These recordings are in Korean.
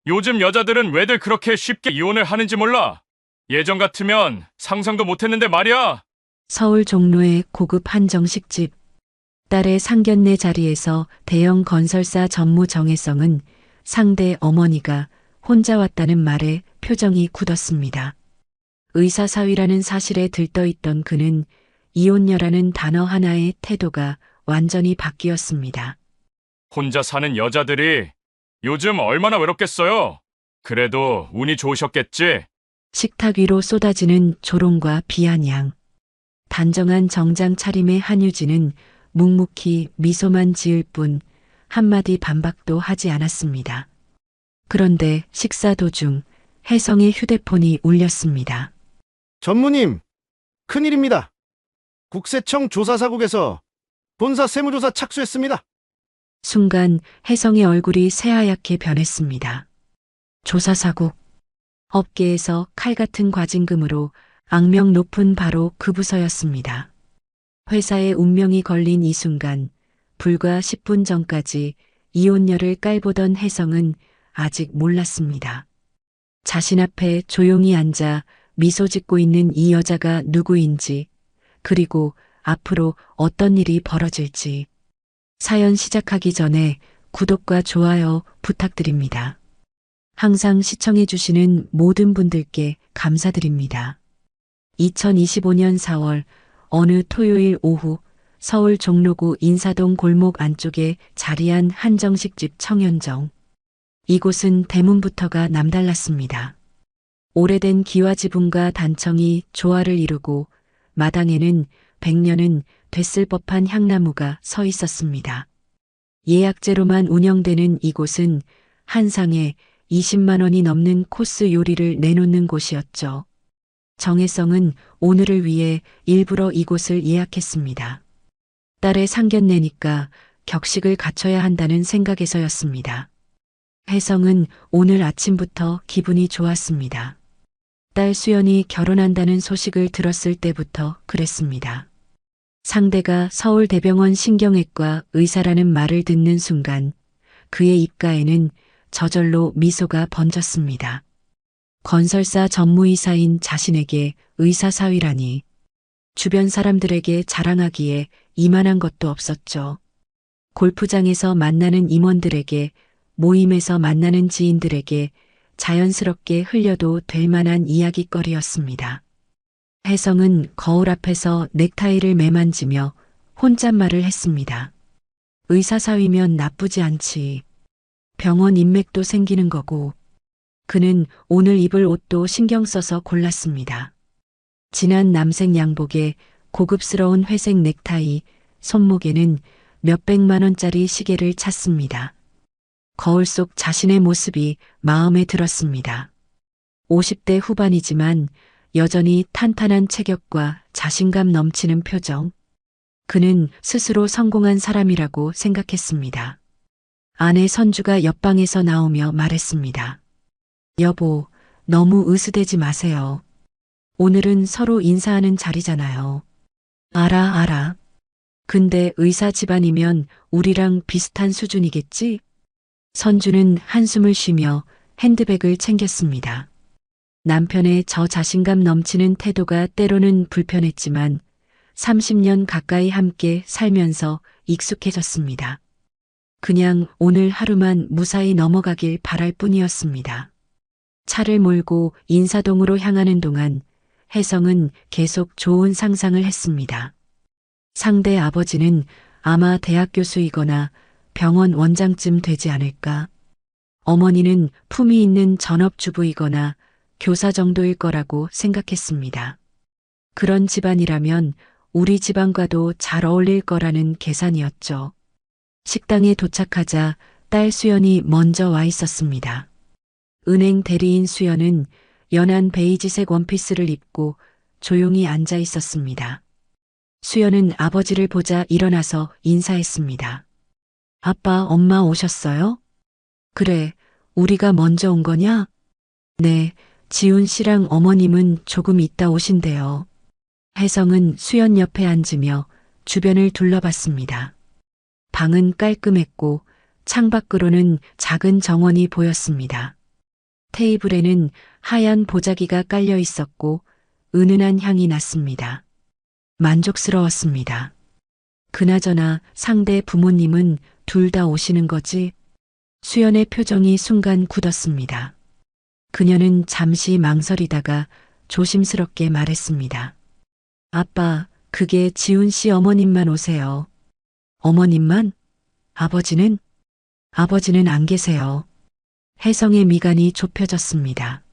요즘 여자들은 왜들 그렇게 쉽게 이혼을 하는지 몰라. 예전 같으면 상상도 못했는데 말이야. 서울 종로의 고급 한정식집. 딸의 상견례 자리에서 대형 건설사 전무 정혜성은 상대 어머니가 혼자 왔다는 말에 표정이 굳었습니다. 의사사위라는 사실에 들떠있던 그는 이혼녀라는 단어 하나의 태도가 완전히 바뀌었습니다. 혼자 사는 여자들이 요즘 얼마나 외롭겠어요. 그래도 운이 좋으셨겠지. 식탁 위로 쏟아지는 조롱과 비아냥. 단정한 정장 차림의 한유진은 묵묵히 미소만 지을 뿐 한마디 반박도 하지 않았습니다. 그런데 식사 도중 혜성의 휴대폰이 울렸습니다. 전무님, 큰일입니다. 국세청 조사사국에서 본사 세무조사 착수했습니다. 순간 혜성의 얼굴이 새하얗게 변했습니다. 조사사국. 업계에서 칼 같은 과징금으로 악명 높은 바로 그 부서였습니다. 회사의 운명이 걸린 이 순간, 불과 10분 전까지 이혼녀를 깔보던 혜성은 아직 몰랐습니다. 자신 앞에 조용히 앉아 미소 짓고 있는 이 여자가 누구인지, 그리고 앞으로 어떤 일이 벌어질지. 사연 시작하기 전에 구독과 좋아요 부탁드립니다. 항상 시청해주시는 모든 분들께 감사드립니다. 2025년 4월 어느 토요일 오후 서울 종로구 인사동 골목 안쪽에 자리한 한정식집 청현정. 이곳은 대문부터가 남달랐습니다. 오래된 기와지붕과 단청이 조화를 이루고 마당에는 100년은 됐을 법한 향나무가 서 있었습니다. 예약제로만 운영되는 이곳은 한 상에 20만 원이 넘는 코스 요리를 내놓는 곳이었죠. 정혜성은 오늘을 위해 일부러 이곳을 예약했습니다. 딸의 상견례니까 격식을 갖춰야 한다는 생각에서였습니다. 혜성은 오늘 아침부터 기분이 좋았습니다. 딸 수연이 결혼한다는 소식을 들었을 때부터 그랬습니다. 상대가 서울대병원 신경외과 의사라는 말을 듣는 순간 그의 입가에는 저절로 미소가 번졌습니다. 건설사 전무이사인 자신에게 의사사위라니. 주변 사람들에게 자랑하기에 이만한 것도 없었죠. 골프장에서 만나는 임원들에게, 모임에서 만나는 지인들에게 자연스럽게 흘려도 될 만한 이야깃거리였습니다. 혜성은 거울 앞에서 넥타이를 매만지며 혼잣말을 했습니다. 의사사위면 나쁘지 않지. 병원 인맥도 생기는 거고. 그는 오늘 입을 옷도 신경 써서 골랐습니다. 진한 남색 양복에 고급스러운 회색 넥타이, 손목에는 몇백만 원짜리 시계를 찼습니다. 거울 속 자신의 모습이 마음에 들었습니다. 50대 후반이지만 여전히 탄탄한 체격과 자신감 넘치는 표정. 그는 스스로 성공한 사람이라고 생각했습니다. 아내 선주가 옆방에서 나오며 말했습니다. 여보, 너무 으스대지 마세요. 오늘은 서로 인사하는 자리잖아요. 알아. 근데 의사 집안이면 우리랑 비슷한 수준이겠지? 선주는 한숨을 쉬며 핸드백을 챙겼습니다. 남편의 저 자신감 넘치는 태도가 때로는 불편했지만 30년 가까이 함께 살면서 익숙해졌습니다. 그냥 오늘 하루만 무사히 넘어가길 바랄 뿐이었습니다. 차를 몰고 인사동으로 향하는 동안 혜성은 계속 좋은 상상을 했습니다. 상대 아버지는 아마 대학 교수이거나 병원 원장쯤 되지 않을까. 어머니는 품위 있는 전업주부이거나 교사 정도일 거라고 생각했습니다. 그런 집안이라면 우리 집안과도 잘 어울릴 거라는 계산이었죠. 식당에 도착하자 딸 수연이 먼저 와 있었습니다. 은행 대리인 수연은 연한 베이지색 원피스를 입고 조용히 앉아 있었습니다. 수연은 아버지를 보자 일어나서 인사했습니다. 아빠, 엄마 오셨어요? 그래, 우리가 먼저 온 거냐? 네, 지훈 씨랑 어머님은 조금 있다 오신대요. 혜성은 수연 옆에 앉으며 주변을 둘러봤습니다. 방은 깔끔했고 창밖으로는 작은 정원이 보였습니다. 테이블에는 하얀 보자기가 깔려 있었고 은은한 향이 났습니다. 만족스러웠습니다. 그나저나 상대 부모님은 둘 다 오시는 거지? 수연의 표정이 순간 굳었습니다. 그녀는 잠시 망설이다가 조심스럽게 말했습니다. 아빠, 그게 지훈 씨 어머님만 오세요. 어머님만? 아버지는? 아버지는 안 계세요. 혜성의 미간이 좁혀졌습니다.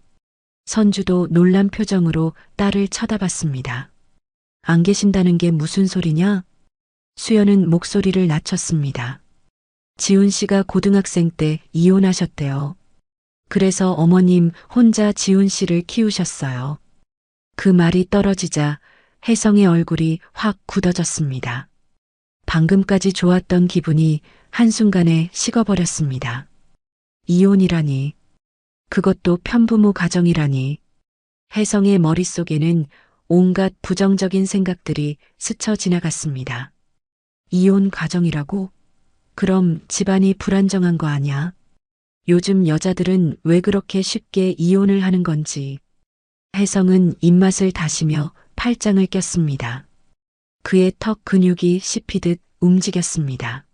선주도 놀란 표정으로 딸을 쳐다봤습니다. 안 계신다는 게 무슨 소리냐? 수연은 목소리를 낮췄습니다. 지훈 씨가 고등학생 때 이혼하셨대요. 그래서 어머님 혼자 지훈 씨를 키우셨어요. 그 말이 떨어지자 혜성의 얼굴이 확 굳어졌습니다. 방금까지 좋았던 기분이 한순간에 식어버렸습니다. 이혼이라니. 그것도 편부모 가정이라니. 혜성의 머릿속에는 온갖 부정적인 생각들이 스쳐 지나갔습니다. 이혼 가정이라고? 그럼 집안이 불안정한 거 아냐? 요즘 여자들은 왜 그렇게 쉽게 이혼을 하는 건지. 혜성은 입맛을 다시며 팔짱을 꼈습니다. 그의 턱 근육이 씹히듯 움직였습니다.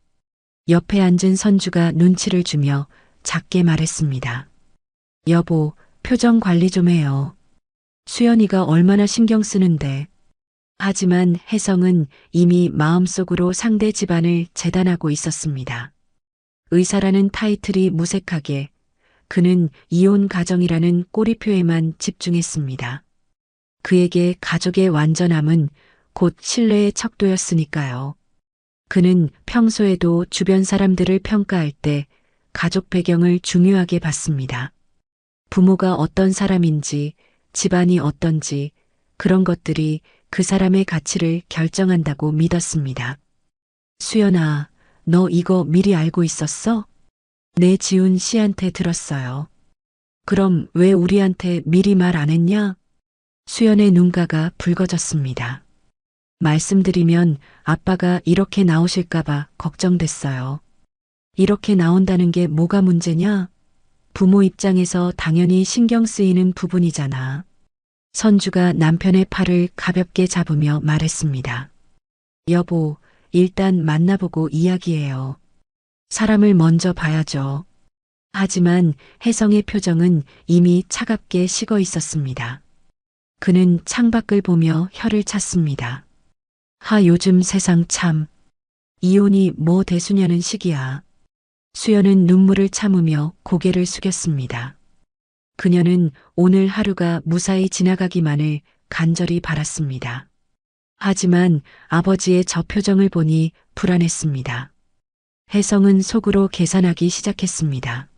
옆에 앉은 선주가 눈치를 주며 작게 말했습니다. 여보, 표정 관리 좀 해요. 수연이가 얼마나 신경 쓰는데. 하지만 혜성은 이미 마음속으로 상대 집안을 재단하고 있었습니다. 의사라는 타이틀이 무색하게 그는 이혼 가정이라는 꼬리표에만 집중했습니다. 그에게 가족의 완전함은 곧 신뢰의 척도였으니까요. 그는 평소에도 주변 사람들을 평가할 때 가족 배경을 중요하게 봤습니다. 부모가 어떤 사람인지, 집안이 어떤지, 그런 것들이 그 사람의 가치를 결정한다고 믿었습니다. 수연아, 너 이거 미리 알고 있었어? 내 지훈 씨한테 들었어요. 그럼 왜 우리한테 미리 말 안 했냐? 수연의 눈가가 붉어졌습니다. 말씀드리면 아빠가 이렇게 나오실까봐 걱정됐어요. 이렇게 나온다는 게 뭐가 문제냐? 부모 입장에서 당연히 신경 쓰이는 부분이잖아. 선주가 남편의 팔을 가볍게 잡으며 말했습니다. 여보, 일단 만나보고 이야기해요. 사람을 먼저 봐야죠. 하지만 혜성의 표정은 이미 차갑게 식어 있었습니다. 그는 창밖을 보며 혀를 찼습니다. 요즘 세상 참. 이혼이 뭐 대수냐는 시기야. 수연은 눈물을 참으며 고개를 숙였습니다. 그녀는 오늘 하루가 무사히 지나가기만을 간절히 바랐습니다. 하지만 아버지의 저 표정을 보니 불안했습니다. 혜성은 속으로 계산하기 시작했습니다.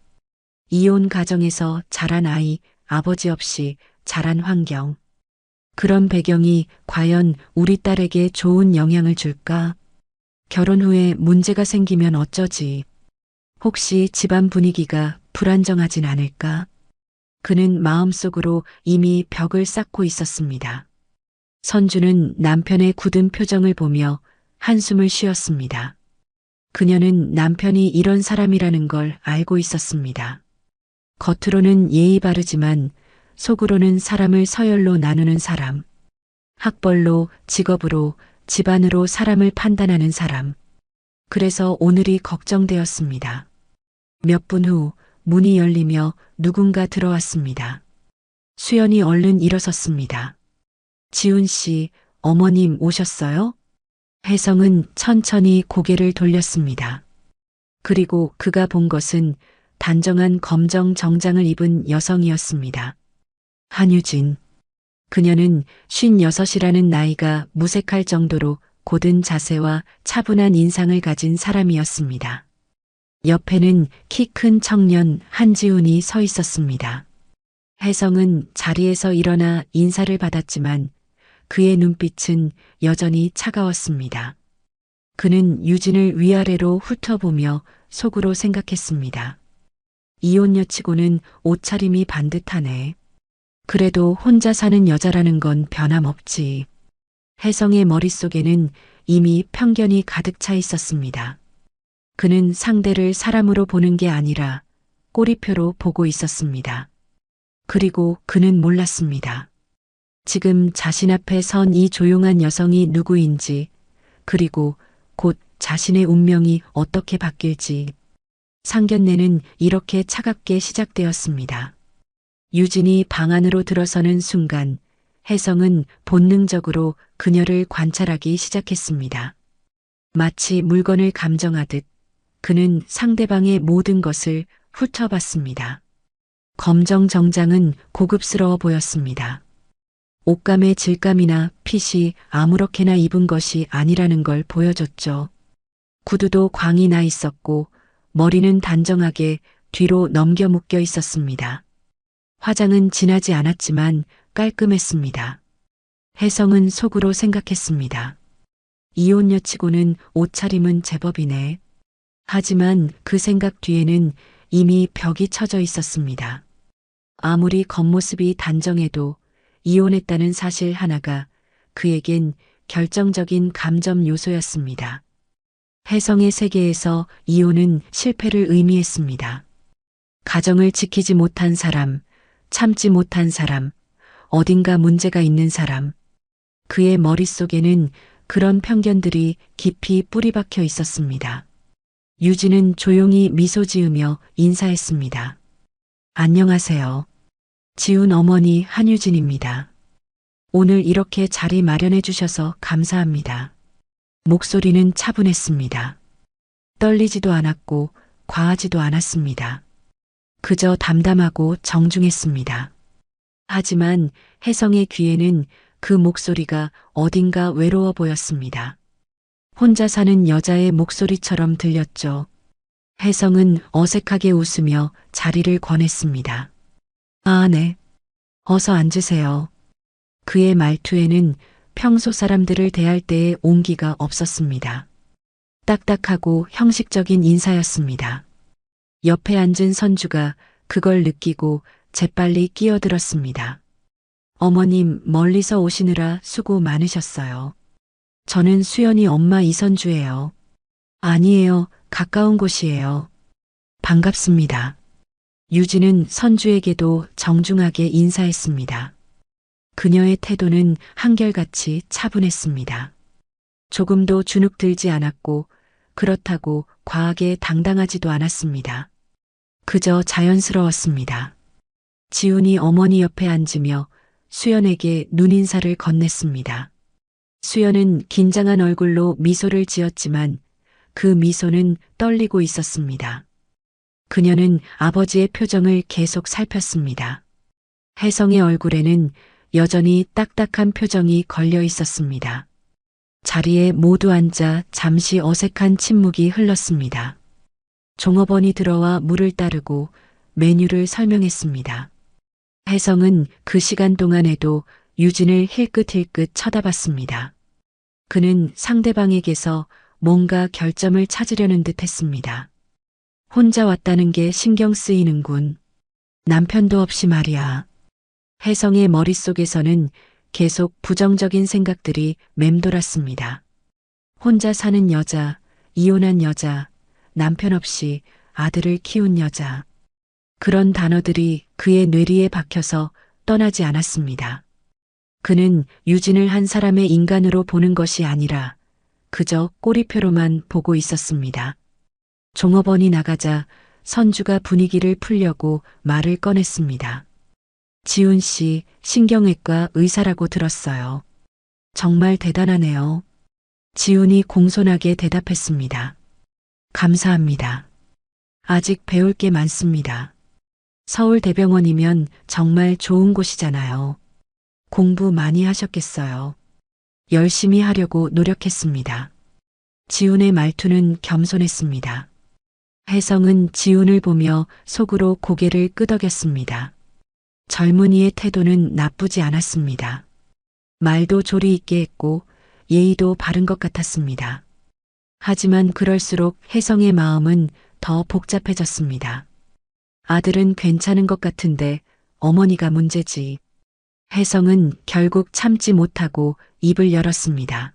이혼 가정에서 자란 아이, 아버지 없이 자란 환경. 그런 배경이 과연 우리 딸에게 좋은 영향을 줄까? 결혼 후에 문제가 생기면 어쩌지? 혹시 집안 분위기가 불안정하진 않을까? 그는 마음속으로 이미 벽을 쌓고 있었습니다. 선주는 남편의 굳은 표정을 보며 한숨을 쉬었습니다. 그녀는 남편이 이런 사람이라는 걸 알고 있었습니다. 겉으로는 예의 바르지만 속으로는 사람을 서열로 나누는 사람. 학벌로, 직업으로, 집안으로 사람을 판단하는 사람. 그래서 오늘이 걱정되었습니다. 몇 분 후 문이 열리며 누군가 들어왔습니다. 수연이 얼른 일어섰습니다. 지훈 씨, 어머님 오셨어요? 혜성은 천천히 고개를 돌렸습니다. 그리고 그가 본 것은 단정한 검정 정장을 입은 여성이었습니다. 한유진. 그녀는 56이라는 나이가 무색할 정도로 고든 자세와 차분한 인상을 가진 사람이었습니다. 옆에는 키 큰 청년 한지훈이 서 있었습니다. 혜성은 자리에서 일어나 인사를 받았지만 그의 눈빛은 여전히 차가웠습니다. 그는 유진을 위아래로 훑어보며 속으로 생각했습니다. 이혼녀치고는 옷차림이 반듯하네. 그래도 혼자 사는 여자라는 건 변함없지. 혜성의 머릿속에는 이미 편견이 가득 차 있었습니다. 그는 상대를 사람으로 보는 게 아니라 꼬리표로 보고 있었습니다. 그리고 그는 몰랐습니다. 지금 자신 앞에 선 이 조용한 여성이 누구인지, 그리고 곧 자신의 운명이 어떻게 바뀔지. 상견례는 이렇게 차갑게 시작되었습니다. 유진이 방 안으로 들어서는 순간 혜성은 본능적으로 그녀를 관찰하기 시작했습니다. 마치 물건을 감정하듯 그는 상대방의 모든 것을 훑어봤습니다. 검정 정장은 고급스러워 보였습니다. 옷감의 질감이나 핏이 아무렇게나 입은 것이 아니라는 걸 보여줬죠. 구두도 광이 나 있었고 머리는 단정하게 뒤로 넘겨 묶여 있었습니다. 화장은 진하지 않았지만 깔끔했습니다. 혜성은 속으로 생각했습니다. 이혼녀치고는 옷차림은 제법이네. 하지만 그 생각 뒤에는 이미 벽이 쳐져 있었습니다. 아무리 겉모습이 단정해도 이혼했다는 사실 하나가 그에겐 결정적인 감점 요소였습니다. 혜성의 세계에서 이혼은 실패를 의미했습니다. 가정을 지키지 못한 사람, 참지 못한 사람, 어딘가 문제가 있는 사람. 그의 머릿속에는 그런 편견들이 깊이 뿌리박혀 있었습니다. 유진은 조용히 미소 지으며 인사했습니다. 안녕하세요. 지훈 어머니 한유진입니다. 오늘 이렇게 자리 마련해 주셔서 감사합니다. 목소리는 차분했습니다. 떨리지도 않았고 과하지도 않았습니다. 그저 담담하고 정중했습니다. 하지만 혜성의 귀에는 그 목소리가 어딘가 외로워 보였습니다. 혼자 사는 여자의 목소리처럼 들렸죠. 혜성은 어색하게 웃으며 자리를 권했습니다. 아, 네. 어서 앉으세요. 그의 말투에는 평소 사람들을 대할 때의 온기가 없었습니다. 딱딱하고 형식적인 인사였습니다. 옆에 앉은 선주가 그걸 느끼고 재빨리 끼어들었습니다. 어머님, 멀리서 오시느라 수고 많으셨어요. 저는 수연이 엄마 이선주예요. 아니에요. 가까운 곳이에요. 반갑습니다. 유진은 선주에게도 정중하게 인사했습니다. 그녀의 태도는 한결같이 차분했습니다. 조금도 주눅 들지 않았고 그렇다고 과하게 당당하지도 않았습니다. 그저 자연스러웠습니다. 지훈이 어머니 옆에 앉으며 수연에게 눈인사를 건넸습니다. 수연은 긴장한 얼굴로 미소를 지었지만 그 미소는 떨리고 있었습니다. 그녀는 아버지의 표정을 계속 살폈습니다. 혜성의 얼굴에는 여전히 딱딱한 표정이 걸려 있었습니다. 자리에 모두 앉아 잠시 어색한 침묵이 흘렀습니다. 종업원이 들어와 물을 따르고 메뉴를 설명했습니다. 혜성은 그 시간 동안에도 유진을 힐끗힐끗 쳐다봤습니다. 그는 상대방에게서 뭔가 결점을 찾으려는 듯 했습니다. 혼자 왔다는 게 신경 쓰이는군. 남편도 없이 말이야. 혜성의 머릿속에서는 계속 부정적인 생각들이 맴돌았습니다. 혼자 사는 여자, 이혼한 여자, 남편 없이 아들을 키운 여자. 그런 단어들이 그의 뇌리에 박혀서 떠나지 않았습니다. 그는 유진을 한 사람의 인간으로 보는 것이 아니라 그저 꼬리표로만 보고 있었습니다. 종업원이 나가자 선주가 분위기를 풀려고 말을 꺼냈습니다. 지훈 씨, 신경외과 의사라고 들었어요. 정말 대단하네요. 지훈이 공손하게 대답했습니다. 감사합니다. 아직 배울 게 많습니다. 서울대병원이면 정말 좋은 곳이잖아요. 공부 많이 하셨겠어요. 열심히 하려고 노력했습니다. 지훈의 말투는 겸손했습니다. 혜성은 지훈을 보며 속으로 고개를 끄덕였습니다. 젊은이의 태도는 나쁘지 않았습니다. 말도 조리 있게 했고 예의도 바른 것 같았습니다. 하지만 그럴수록 혜성의 마음은 더 복잡해졌습니다. 아들은 괜찮은 것 같은데 어머니가 문제지. 혜성은 결국 참지 못하고 입을 열었습니다.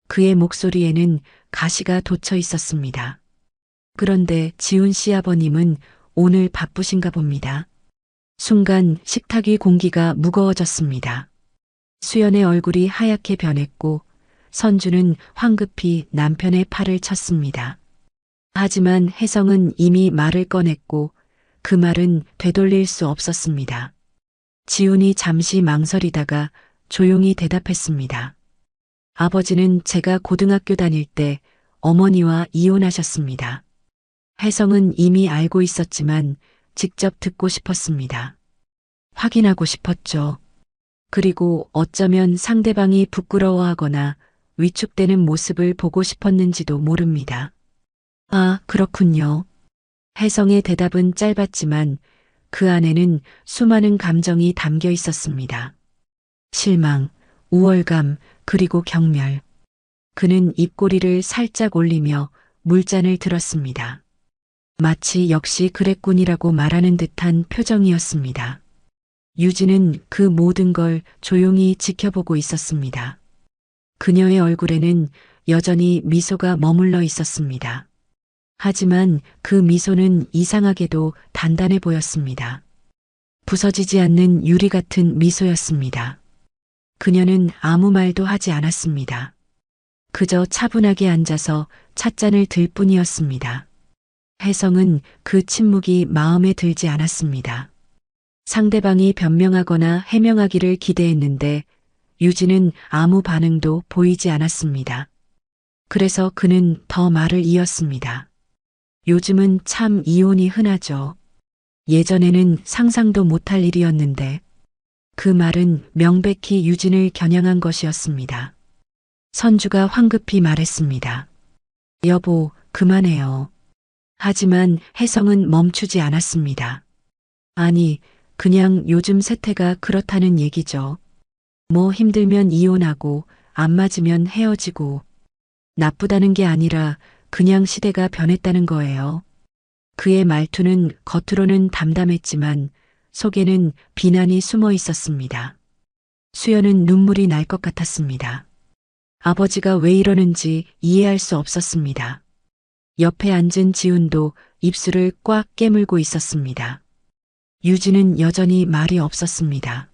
그의 목소리에는 가시가 돋쳐 있었습니다. 그런데 지훈 씨 아버님은 오늘 바쁘신가 봅니다. 순간 식탁 위 공기가 무거워졌습니다. 수연의 얼굴이 하얗게 변했고 선주는 황급히 남편의 팔을 쳤습니다. 하지만 혜성은 이미 말을 꺼냈고 그 말은 되돌릴 수 없었습니다. 지훈이 잠시 망설이다가 조용히 대답했습니다. 아버지는 제가 고등학교 다닐 때 어머니와 이혼하셨습니다. 혜성은 이미 알고 있었지만 직접 듣고 싶었습니다. 확인하고 싶었죠. 그리고 어쩌면 상대방이 부끄러워하거나 위축되는 모습을 보고 싶었는지도 모릅니다. 아, 그렇군요. 혜성의 대답은 짧았지만 그 안에는 수많은 감정이 담겨 있었습니다. 실망, 우월감, 그리고 경멸. 그는 입꼬리를 살짝 올리며 물잔을 들었습니다. 마치 역시 그랬군이라고 말하는 듯한 표정이었습니다. 유진은 그 모든 걸 조용히 지켜보고 있었습니다. 그녀의 얼굴에는 여전히 미소가 머물러 있었습니다. 하지만 그 미소는 이상하게도 단단해 보였습니다. 부서지지 않는 유리 같은 미소였습니다. 그녀는 아무 말도 하지 않았습니다. 그저 차분하게 앉아서 찻잔을 들 뿐이었습니다. 혜성은 그 침묵이 마음에 들지 않았습니다. 상대방이 변명하거나 해명하기를 기대했는데 유진은 아무 반응도 보이지 않았습니다. 그래서 그는 더 말을 이었습니다. 요즘은 참 이혼이 흔하죠. 예전에는 상상도 못할 일이었는데 그 말은 명백히 유진을 겨냥한 것이었습니다. 선주가 황급히 말했습니다. 여보, 그만해요. 하지만 혜성은 멈추지 않았습니다. 아니, 그냥 요즘 세태가 그렇다는 얘기죠. 뭐 힘들면 이혼하고 안 맞으면 헤어지고 나쁘다는 게 아니라 그냥 시대가 변했다는 거예요. 그의 말투는 겉으로는 담담했지만 속에는 비난이 숨어 있었습니다. 수연은 눈물이 날 것 같았습니다. 아버지가 왜 이러는지 이해할 수 없었습니다. 옆에 앉은 지훈도 입술을 꽉 깨물고 있었습니다. 유진은 여전히 말이 없었습니다.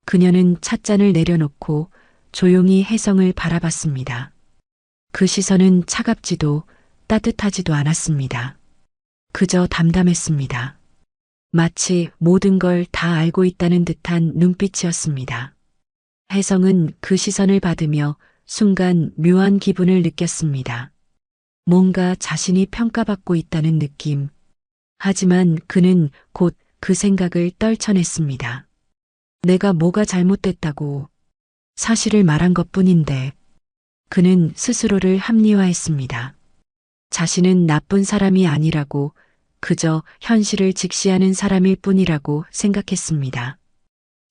그녀는 찻잔을 내려놓고 조용히 혜성을 바라봤습니다. 그 시선은 차갑지도 따뜻하지도 않았습니다. 그저 담담했습니다. 마치 모든 걸 다 알고 있다는 듯한 눈빛이었습니다. 혜성은 그 시선을 받으며 순간 묘한 기분을 느꼈습니다. 뭔가 자신이 평가받고 있다는 느낌. 하지만 그는 곧 그 생각을 떨쳐냈습니다. 내가 뭐가 잘못됐다고 사실을 말한 것뿐인데 그는 스스로를 합리화했습니다. 자신은 나쁜 사람이 아니라고 그저 현실을 직시하는 사람일 뿐이라고 생각했습니다.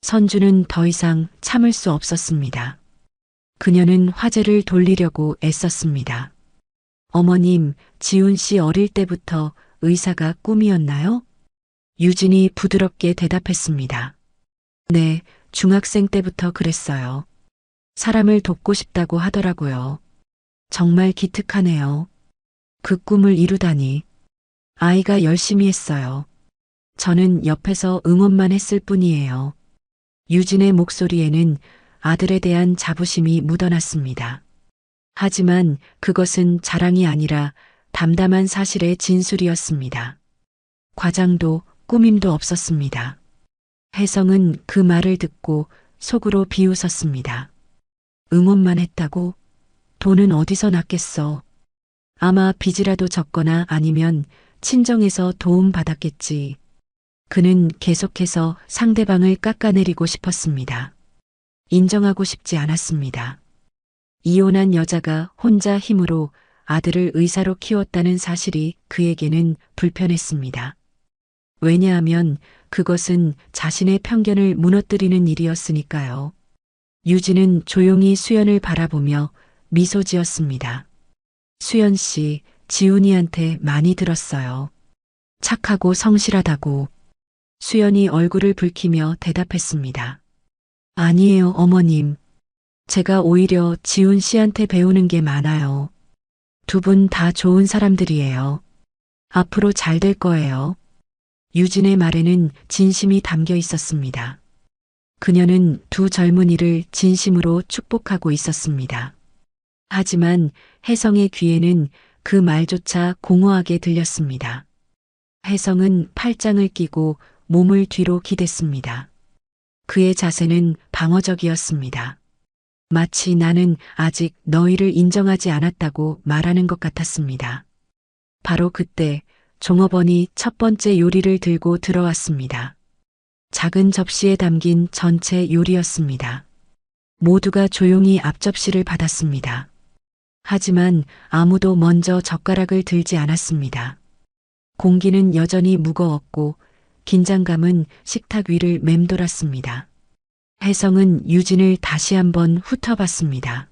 선주는 더 이상 참을 수 없었습니다. 그녀는 화제를 돌리려고 애썼습니다. 어머님, 지훈 씨 어릴 때부터 의사가 꿈이었나요? 유진이 부드럽게 대답했습니다. 네, 중학생 때부터 그랬어요. 사람을 돕고 싶다고 하더라고요. 정말 기특하네요. 그 꿈을 이루다니. 아이가 열심히 했어요. 저는 옆에서 응원만 했을 뿐이에요. 유진의 목소리에는 아들에 대한 자부심이 묻어났습니다. 하지만 그것은 자랑이 아니라 담담한 사실의 진술이었습니다. 과장도 꾸밈도 없었습니다. 혜성은 그 말을 듣고 속으로 비웃었습니다. 응원만 했다고? 돈은 어디서 났겠어. 아마 빚이라도 졌거나 아니면 친정에서 도움 받았겠지. 그는 계속해서 상대방을 깎아내리고 싶었습니다. 인정하고 싶지 않았습니다. 이혼한 여자가 혼자 힘으로 아들을 의사로 키웠다는 사실이 그에게는 불편했습니다. 왜냐하면 그것은 자신의 편견을 무너뜨리는 일이었으니까요. 유진은 조용히 수연을 바라보며 미소 지었습니다. 수연 씨, 지훈이한테 많이 들었어요. 착하고 성실하다고. 수연이 얼굴을 붉히며 대답했습니다. 아니에요, 어머님. 제가 오히려 지훈 씨한테 배우는 게 많아요. 두 분 다 좋은 사람들이에요. 앞으로 잘 될 거예요. 유진의 말에는 진심이 담겨 있었습니다. 그녀는 두 젊은이를 진심으로 축복하고 있었습니다. 하지만 혜성의 귀에는 그 말조차 공허하게 들렸습니다. 혜성은 팔짱을 끼고 몸을 뒤로 기댔습니다. 그의 자세는 방어적이었습니다. 마치 나는 아직 너희를 인정하지 않았다고 말하는 것 같았습니다. 바로 그때 종업원이 첫 번째 요리를 들고 들어왔습니다. 작은 접시에 담긴 전체 요리였습니다. 모두가 조용히 앞접시를 받았습니다. 하지만 아무도 먼저 젓가락을 들지 않았습니다. 공기는 여전히 무거웠고 긴장감은 식탁 위를 맴돌았습니다. 혜성은 유진을 다시 한번 훑어봤습니다.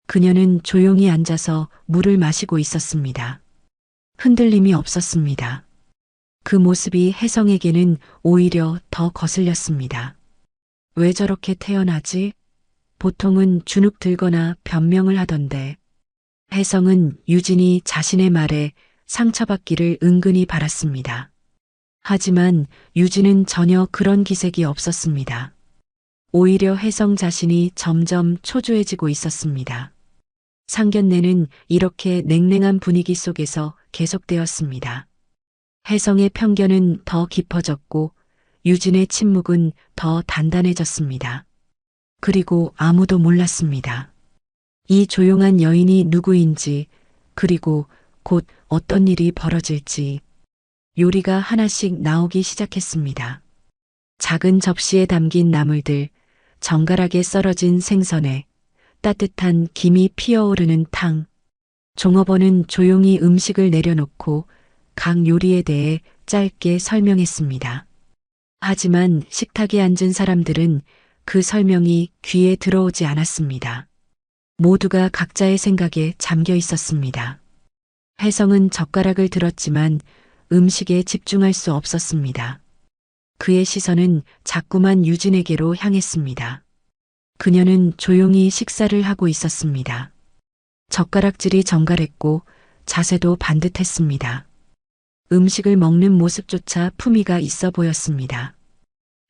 그녀는 조용히 앉아서 물을 마시고 있었습니다. 흔들림이 없었습니다. 그 모습이 혜성에게는 오히려 더 거슬렸습니다. 왜 저렇게 태어나지? 보통은 주눅 들거나 변명을 하던데. 혜성은 유진이 자신의 말에 상처받기를 은근히 바랐습니다. 하지만 유진은 전혀 그런 기색이 없었습니다. 오히려 혜성 자신이 점점 초조해지고 있었습니다. 상견례는 이렇게 냉랭한 분위기 속에서 계속되었습니다. 혜성의 편견은 더 깊어졌고 유진의 침묵은 더 단단해졌습니다. 그리고 아무도 몰랐습니다. 이 조용한 여인이 누구인지, 그리고 곧 어떤 일이 벌어질지. 요리가 하나씩 나오기 시작했습니다. 작은 접시에 담긴 나물들, 정갈하게 썰어진 생선에 따뜻한 김이 피어오르는 탕. 종업원은 조용히 음식을 내려놓고 각 요리에 대해 짧게 설명했습니다. 하지만 식탁에 앉은 사람들은 그 설명이 귀에 들어오지 않았습니다. 모두가 각자의 생각에 잠겨 있었습니다. 혜성은 젓가락을 들었지만 음식에 집중할 수 없었습니다. 그의 시선은 자꾸만 유진에게로 향했습니다. 그녀는 조용히 식사를 하고 있었습니다. 젓가락질이 정갈했고 자세도 반듯했습니다. 음식을 먹는 모습조차 품위가 있어 보였습니다.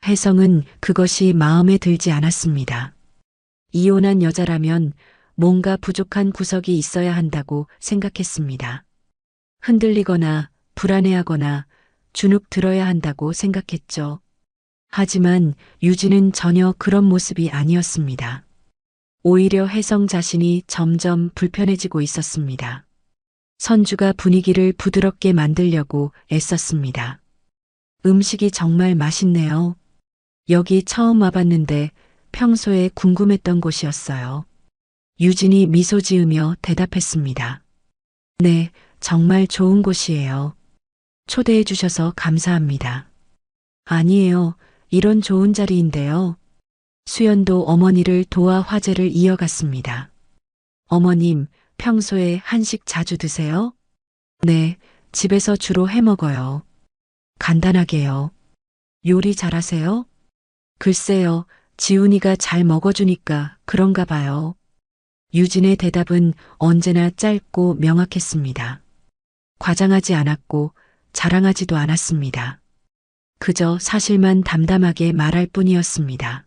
혜성은 그것이 마음에 들지 않았습니다. 이혼한 여자라면 뭔가 부족한 구석이 있어야 한다고 생각했습니다. 흔들리거나 불안해하거나 주눅 들어야 한다고 생각했죠. 하지만 유진은 전혀 그런 모습이 아니었습니다. 오히려 혜성 자신이 점점 불편해지고 있었습니다. 선주가 분위기를 부드럽게 만들려고 애썼습니다. 음식이 정말 맛있네요. 여기 처음 와봤는데 평소에 궁금했던 곳이었어요. 유진이 미소 지으며 대답했습니다. 네, 정말 좋은 곳이에요. 초대해 주셔서 감사합니다. 아니에요. 이런 좋은 자리인데요. 수연도 어머니를 도와 화제를 이어갔습니다. 어머님, 평소에 한식 자주 드세요? 네, 집에서 주로 해 먹어요. 간단하게요. 요리 잘하세요? 글쎄요, 지훈이가 잘 먹어주니까 그런가 봐요. 유진의 대답은 언제나 짧고 명확했습니다. 과장하지 않았고 자랑하지도 않았습니다. 그저 사실만 담담하게 말할 뿐이었습니다.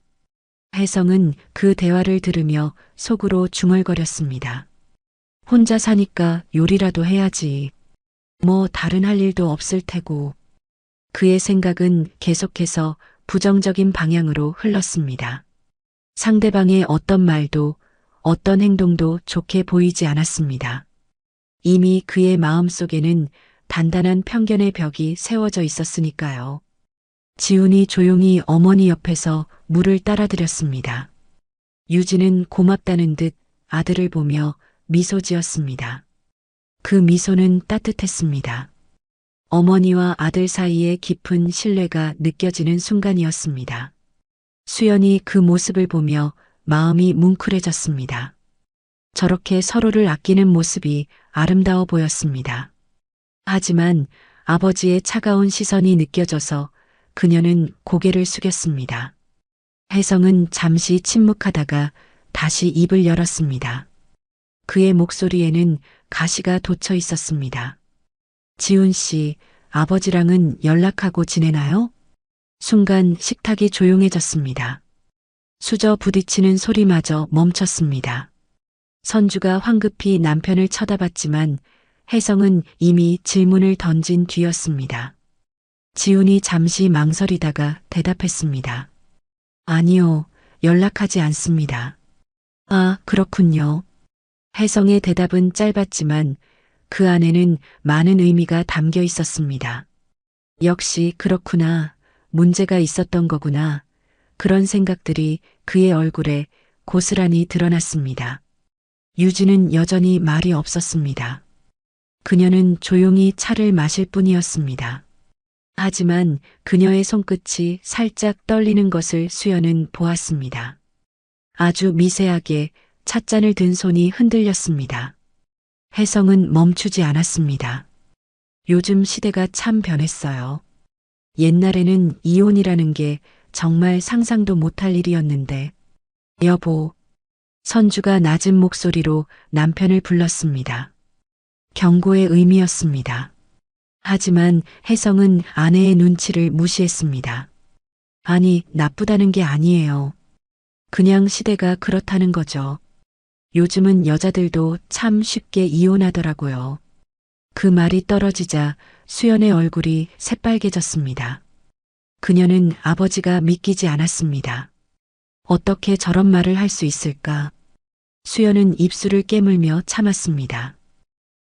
혜성은 그 대화를 들으며 속으로 중얼거렸습니다. 혼자 사니까 요리라도 해야지. 뭐 다른 할 일도 없을 테고. 그의 생각은 계속해서 부정적인 방향으로 흘렀습니다. 상대방의 어떤 말도 어떤 행동도 좋게 보이지 않았습니다. 이미 그의 마음속에는 단단한 편견의 벽이 세워져 있었으니까요. 지훈이 조용히 어머니 옆에서 물을 따라드렸습니다. 유진은 고맙다는 듯 아들을 보며 미소 지었습니다. 그 미소는 따뜻했습니다. 어머니와 아들 사이에 깊은 신뢰가 느껴지는 순간이었습니다. 수연이 그 모습을 보며 마음이 뭉클해졌습니다. 저렇게 서로를 아끼는 모습이 아름다워 보였습니다. 하지만 아버지의 차가운 시선이 느껴져서 그녀는 고개를 숙였습니다. 혜성은 잠시 침묵하다가 다시 입을 열었습니다. 그의 목소리에는 가시가 돋쳐 있었습니다. 지훈 씨, 아버지랑은 연락하고 지내나요? 순간 식탁이 조용해졌습니다. 수저 부딪히는 소리마저 멈췄습니다. 선주가 황급히 남편을 쳐다봤지만 혜성은 이미 질문을 던진 뒤였습니다. 지훈이 잠시 망설이다가 대답했습니다. 아니요, 연락하지 않습니다. 아, 그렇군요. 혜성의 대답은 짧았지만 그 안에는 많은 의미가 담겨 있었습니다. 역시 그렇구나. 문제가 있었던 거구나. 그런 생각들이 그의 얼굴에 고스란히 드러났습니다. 유진은 여전히 말이 없었습니다. 그녀는 조용히 차를 마실 뿐이었습니다. 하지만 그녀의 손끝이 살짝 떨리는 것을 수연은 보았습니다. 아주 미세하게 찻잔을 든 손이 흔들렸습니다. 혜성은 멈추지 않았습니다. 요즘 시대가 참 변했어요. 옛날에는 이혼이라는 게 정말 상상도 못할 일이었는데. 여보. 선주가 낮은 목소리로 남편을 불렀습니다. 경고의 의미였습니다. 하지만 혜성은 아내의 눈치를 무시했습니다. 아니, 나쁘다는 게 아니에요. 그냥 시대가 그렇다는 거죠. 요즘은 여자들도 참 쉽게 이혼하더라고요. 그 말이 떨어지자 수연의 얼굴이 새빨개졌습니다. 그녀는 아버지가 믿기지 않았습니다. 어떻게 저런 말을 할 수 있을까? 수연은 입술을 깨물며 참았습니다.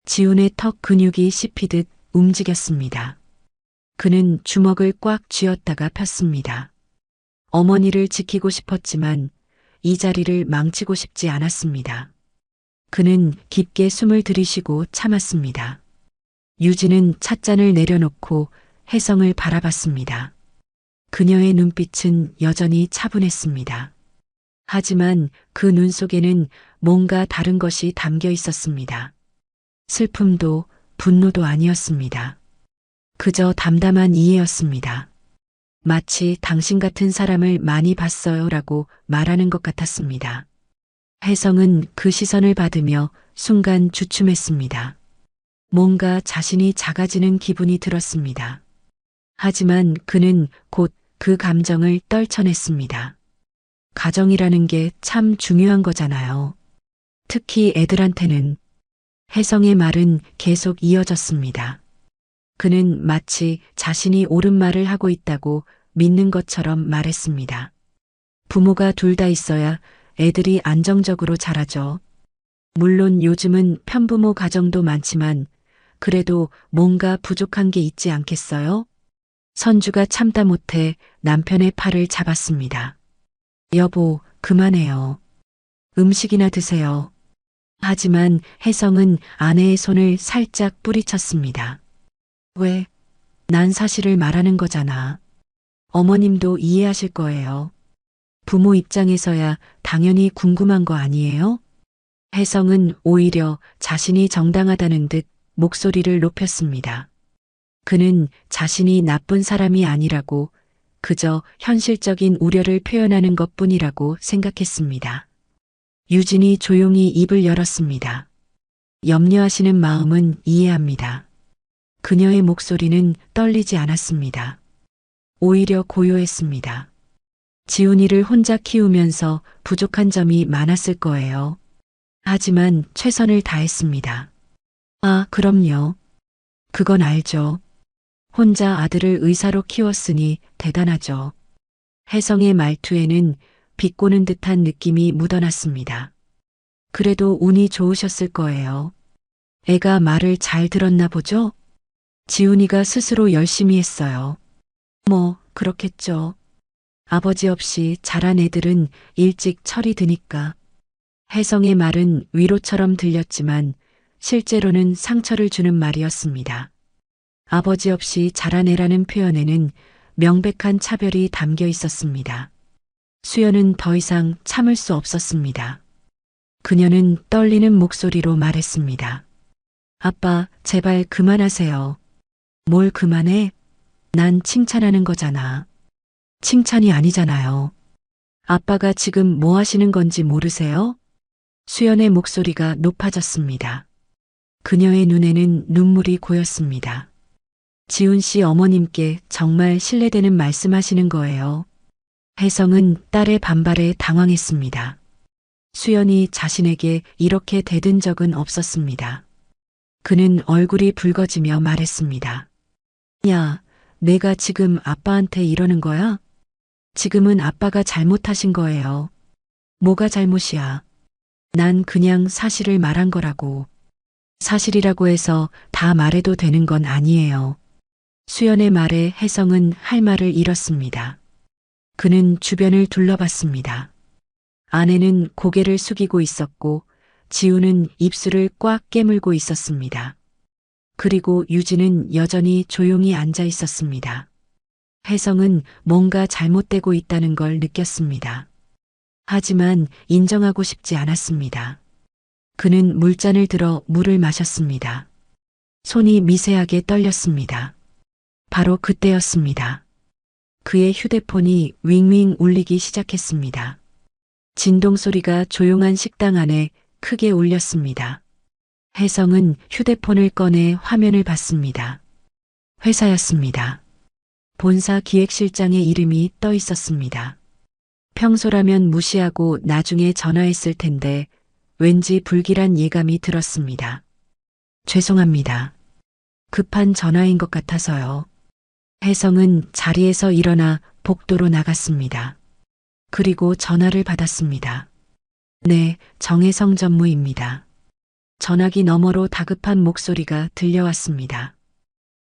지훈의 턱 근육이 씹히듯 움직였습니다. 그는 주먹을 꽉 쥐었다가 폈습니다. 어머니를 지키고 싶었지만 이 자리를 망치고 싶지 않았습니다. 그는 깊게 숨을 들이쉬고 참았습니다. 유진은 찻잔을 내려놓고 혜성을 바라봤습니다. 그녀의 눈빛은 여전히 차분했습니다. 하지만 그 눈 속에는 뭔가 다른 것이 담겨 있었습니다. 슬픔도 분노도 아니었습니다. 그저 담담한 이해였습니다. 마치 당신 같은 사람을 많이 봤어요 라고 말하는 것 같았습니다. 혜성은 그 시선을 받으며 순간 주춤했습니다. 뭔가 자신이 작아지는 기분이 들었습니다. 하지만 그는 곧 그 감정을 떨쳐냈습니다. 가정이라는 게 참 중요한 거잖아요. 특히 애들한테는. 혜성의 말은 계속 이어졌습니다. 그는 마치 자신이 옳은 말을 하고 있다고 믿는 것처럼 말했습니다. 부모가 둘 다 있어야 애들이 안정적으로 자라죠. 물론 요즘은 편부모 가정도 많지만 그래도 뭔가 부족한 게 있지 않겠어요? 선주가 참다 못해 남편의 팔을 잡았습니다. 여보, 그만해요. 음식이나 드세요. 하지만 혜성은 아내의 손을 살짝 뿌리쳤습니다. 왜? 난 사실을 말하는 거잖아. 어머님도 이해하실 거예요. 부모 입장에서야 당연히 궁금한 거 아니에요? 혜성은 오히려 자신이 정당하다는 듯 목소리를 높였습니다. 그는 자신이 나쁜 사람이 아니라고 그저 현실적인 우려를 표현하는 것뿐이라고 생각했습니다. 유진이 조용히 입을 열었습니다. 염려하시는 마음은 이해합니다. 그녀의 목소리는 떨리지 않았습니다. 오히려 고요했습니다. 지훈이를 혼자 키우면서 부족한 점이 많았을 거예요. 하지만 최선을 다했습니다. 아, 그럼요. 그건 알죠. 혼자 아들을 의사로 키웠으니 대단하죠. 혜성의 말투에는 비꼬는 듯한 느낌이 묻어났습니다. 그래도 운이 좋으셨을 거예요. 애가 말을 잘 들었나 보죠? 지훈이가 스스로 열심히 했어요. 뭐, 그렇겠죠. 아버지 없이 자란 애들은 일찍 철이 드니까. 혜성의 말은 위로처럼 들렸지만 실제로는 상처를 주는 말이었습니다. 아버지 없이 자란 애라는 표현에는 명백한 차별이 담겨 있었습니다. 수연은 더 이상 참을 수 없었습니다. 그녀는 떨리는 목소리로 말했습니다. 아빠, 제발 그만하세요. 뭘 그만해? 난 칭찬하는 거잖아. 칭찬이 아니잖아요. 아빠가 지금 뭐 하시는 건지 모르세요? 수연의 목소리가 높아졌습니다. 그녀의 눈에는 눈물이 고였습니다. 지훈 씨 어머님께 정말 신뢰되는 말씀하시는 거예요. 혜성은 딸의 반발에 당황했습니다. 수연이 자신에게 이렇게 대든 적은 없었습니다. 그는 얼굴이 붉어지며 말했습니다. 야, 내가 지금 아빠한테 이러는 거야? 지금은 아빠가 잘못하신 거예요. 뭐가 잘못이야? 난 그냥 사실을 말한 거라고. 사실이라고 해서 다 말해도 되는 건 아니에요. 수연의 말에 혜성은 할 말을 잃었습니다. 그는 주변을 둘러봤습니다. 아내는 고개를 숙이고 있었고 지우는 입술을 꽉 깨물고 있었습니다. 그리고 유진은 여전히 조용히 앉아 있었습니다. 혜성은 뭔가 잘못되고 있다는 걸 느꼈습니다. 하지만 인정하고 싶지 않았습니다. 그는 물잔을 들어 물을 마셨습니다. 손이 미세하게 떨렸습니다. 바로 그때였습니다. 그의 휴대폰이 윙윙 울리기 시작했습니다. 진동 소리가 조용한 식당 안에 크게 울렸습니다. 혜성은 휴대폰을 꺼내 화면을 봤습니다. 회사였습니다. 본사 기획실장의 이름이 떠 있었습니다. 평소라면 무시하고 나중에 전화했을 텐데 왠지 불길한 예감이 들었습니다. 죄송합니다. 급한 전화인 것 같아서요. 혜성은 자리에서 일어나 복도로 나갔습니다. 그리고 전화를 받았습니다. 네, 정혜성 전무입니다. 전화기 너머로 다급한 목소리가 들려왔습니다.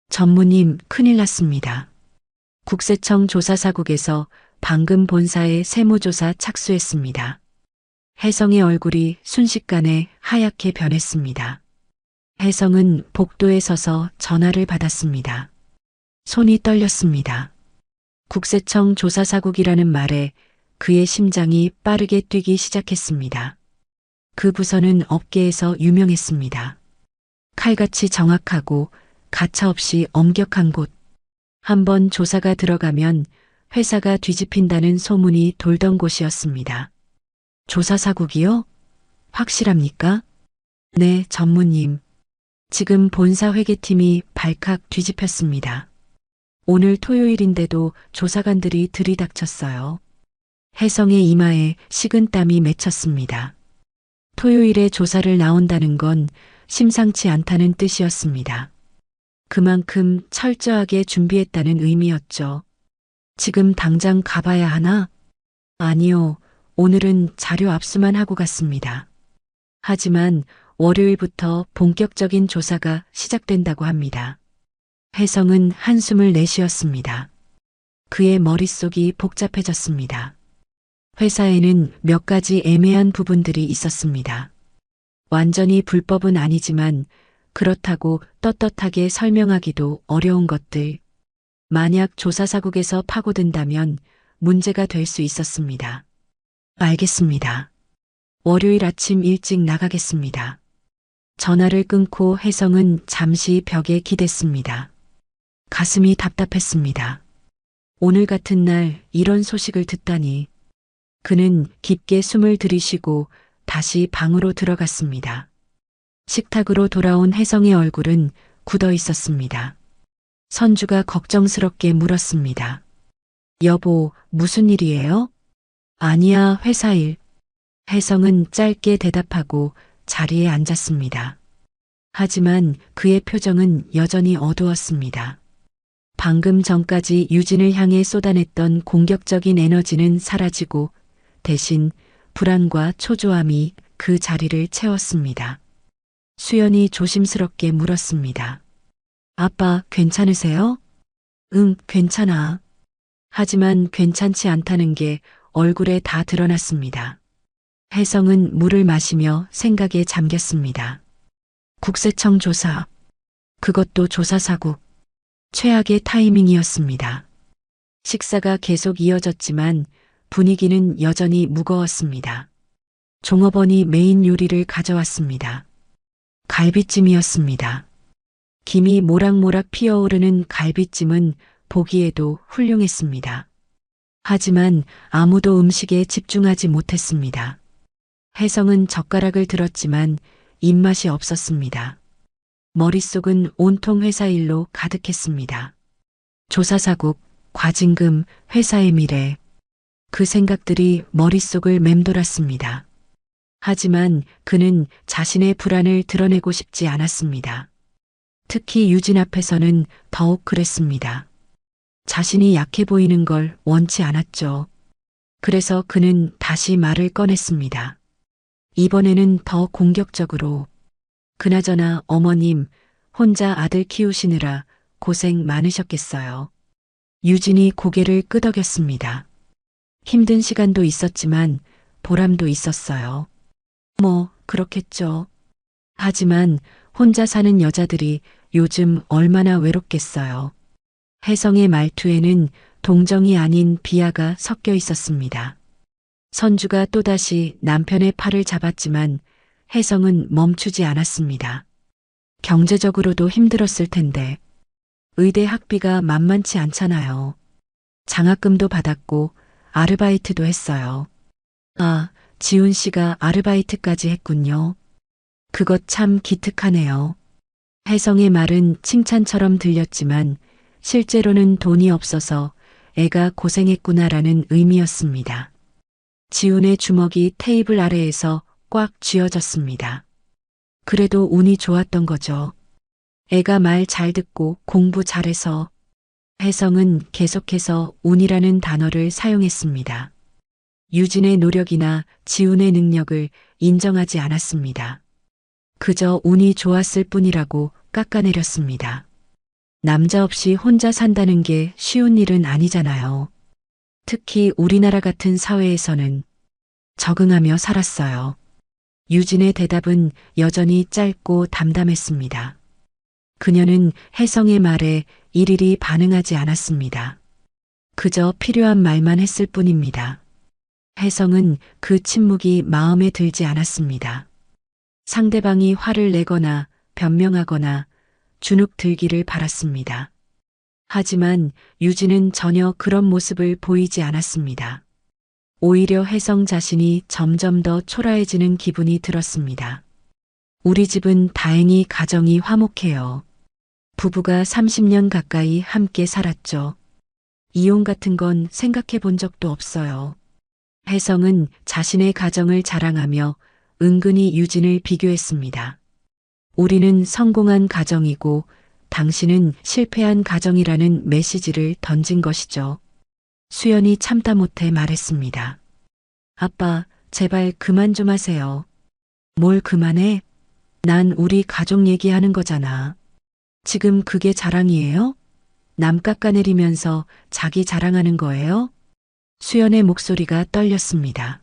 전무님, 큰일 났습니다. 국세청 조사사국에서 방금 본사에 세무조사 착수했습니다. 혜성의 얼굴이 순식간에 하얗게 변했습니다. 혜성은 복도에 서서 전화를 받았습니다. 손이 떨렸습니다. 국세청 조사사국이라는 말에 그의 심장이 빠르게 뛰기 시작했습니다. 그 부서는 업계에서 유명했습니다. 칼같이 정확하고 가차없이 엄격한 곳. 한번 조사가 들어가면 회사가 뒤집힌다는 소문이 돌던 곳이었습니다. 조사사국이요? 확실합니까? 네, 전무님. 지금 본사 회계팀이 발칵 뒤집혔습니다. 오늘 토요일인데도 조사관들이 들이닥쳤어요. 혜성의 이마에 식은땀이 맺혔습니다. 토요일에 조사를 나온다는 건 심상치 않다는 뜻이었습니다. 그만큼 철저하게 준비했다는 의미였죠. 지금 당장 가봐야 하나? 아니요. 오늘은 자료 압수만 하고 갔습니다. 하지만 월요일부터 본격적인 조사가 시작된다고 합니다. 혜성은 한숨을 내쉬었습니다. 그의 머릿속이 복잡해졌습니다. 회사에는 몇 가지 애매한 부분들이 있었습니다. 완전히 불법은 아니지만 그렇다고 떳떳하게 설명하기도 어려운 것들. 만약 조사사국에서 파고든다면 문제가 될 수 있었습니다. 알겠습니다. 월요일 아침 일찍 나가겠습니다. 전화를 끊고 혜성은 잠시 벽에 기댔습니다. 가슴이 답답했습니다. 오늘 같은 날 이런 소식을 듣다니. 그는 깊게 숨을 들이쉬고 다시 방으로 들어갔습니다. 식탁으로 돌아온 혜성의 얼굴은 굳어 있었습니다. 선주가 걱정스럽게 물었습니다. 여보, 무슨 일이에요? 아니야, 회사 일. 혜성은 짧게 대답하고 자리에 앉았습니다. 하지만 그의 표정은 여전히 어두웠습니다. 방금 전까지 유진을 향해 쏟아냈던 공격적인 에너지는 사라지고 대신 불안과 초조함이 그 자리를 채웠습니다. 수연이 조심스럽게 물었습니다. 아빠, 괜찮으세요? 응, 괜찮아. 하지만 괜찮지 않다는 게 얼굴에 다 드러났습니다. 혜성은 물을 마시며 생각에 잠겼습니다. 국세청 조사. 그것도 조사사국. 최악의 타이밍이었습니다. 식사가 계속 이어졌지만 분위기는 여전히 무거웠습니다. 종업원이 메인 요리를 가져왔습니다. 갈비찜이었습니다. 김이 모락모락 피어오르는 갈비찜은 보기에도 훌륭했습니다. 하지만 아무도 음식에 집중하지 못했습니다. 혜성은 젓가락을 들었지만 입맛이 없었습니다. 머릿속은 온통 회사 일로 가득했습니다. 조사사국, 과징금, 회사의 미래. 그 생각들이 머릿속을 맴돌았습니다. 하지만 그는 자신의 불안을 드러내고 싶지 않았습니다. 특히 유진 앞에서는 더욱 그랬습니다. 자신이 약해 보이는 걸 원치 않았죠. 그래서 그는 다시 말을 꺼냈습니다. 이번에는 더 공격적으로. 그나저나 어머님, 혼자 아들 키우시느라 고생 많으셨겠어요. 유진이 고개를 끄덕였습니다. 힘든 시간도 있었지만 보람도 있었어요. 뭐, 그렇겠죠. 하지만 혼자 사는 여자들이 요즘 얼마나 외롭겠어요. 혜성의 말투에는 동정이 아닌 비하가 섞여 있었습니다. 선주가 또다시 남편의 팔을 잡았지만 혜성은 멈추지 않았습니다. 경제적으로도 힘들었을 텐데. 의대 학비가 만만치 않잖아요. 장학금도 받았고 아르바이트도 했어요. 아, 지훈 씨가 아르바이트까지 했군요. 그것 참 기특하네요. 혜성의 말은 칭찬처럼 들렸지만 실제로는 돈이 없어서 애가 고생했구나라는 의미였습니다. 지훈의 주먹이 테이블 아래에서 꽉 쥐어졌습니다. 그래도 운이 좋았던 거죠. 애가 말 잘 듣고 공부 잘해서. 혜성은 계속해서 운이라는 단어를 사용했습니다. 유진의 노력이나 지훈의 능력을 인정하지 않았습니다. 그저 운이 좋았을 뿐이라고 깎아내렸습니다. 남자 없이 혼자 산다는 게 쉬운 일은 아니잖아요. 특히 우리나라 같은 사회에서는. 적응하며 살았어요. 유진의 대답은 여전히 짧고 담담했습니다. 그녀는 혜성의 말에 일일이 반응하지 않았습니다. 그저 필요한 말만 했을 뿐입니다. 혜성은 그 침묵이 마음에 들지 않았습니다. 상대방이 화를 내거나 변명하거나 주눅 들기를 바랐습니다. 하지만 유진은 전혀 그런 모습을 보이지 않았습니다. 오히려 혜성 자신이 점점 더 초라해지는 기분이 들었습니다. 우리 집은 다행히 가정이 화목해요. 부부가 30년 가까이 함께 살았죠. 이혼 같은 건 생각해 본 적도 없어요. 혜성은 자신의 가정을 자랑하며 은근히 유진을 비교했습니다. 우리는 성공한 가정이고 당신은 실패한 가정이라는 메시지를 던진 것이죠. 수연이 참다 못해 말했습니다. 아빠, 제발 그만 좀 하세요. 뭘 그만해? 난 우리 가족 얘기하는 거잖아. 지금 그게 자랑이에요? 남 깎아내리면서 자기 자랑하는 거예요? 수연의 목소리가 떨렸습니다.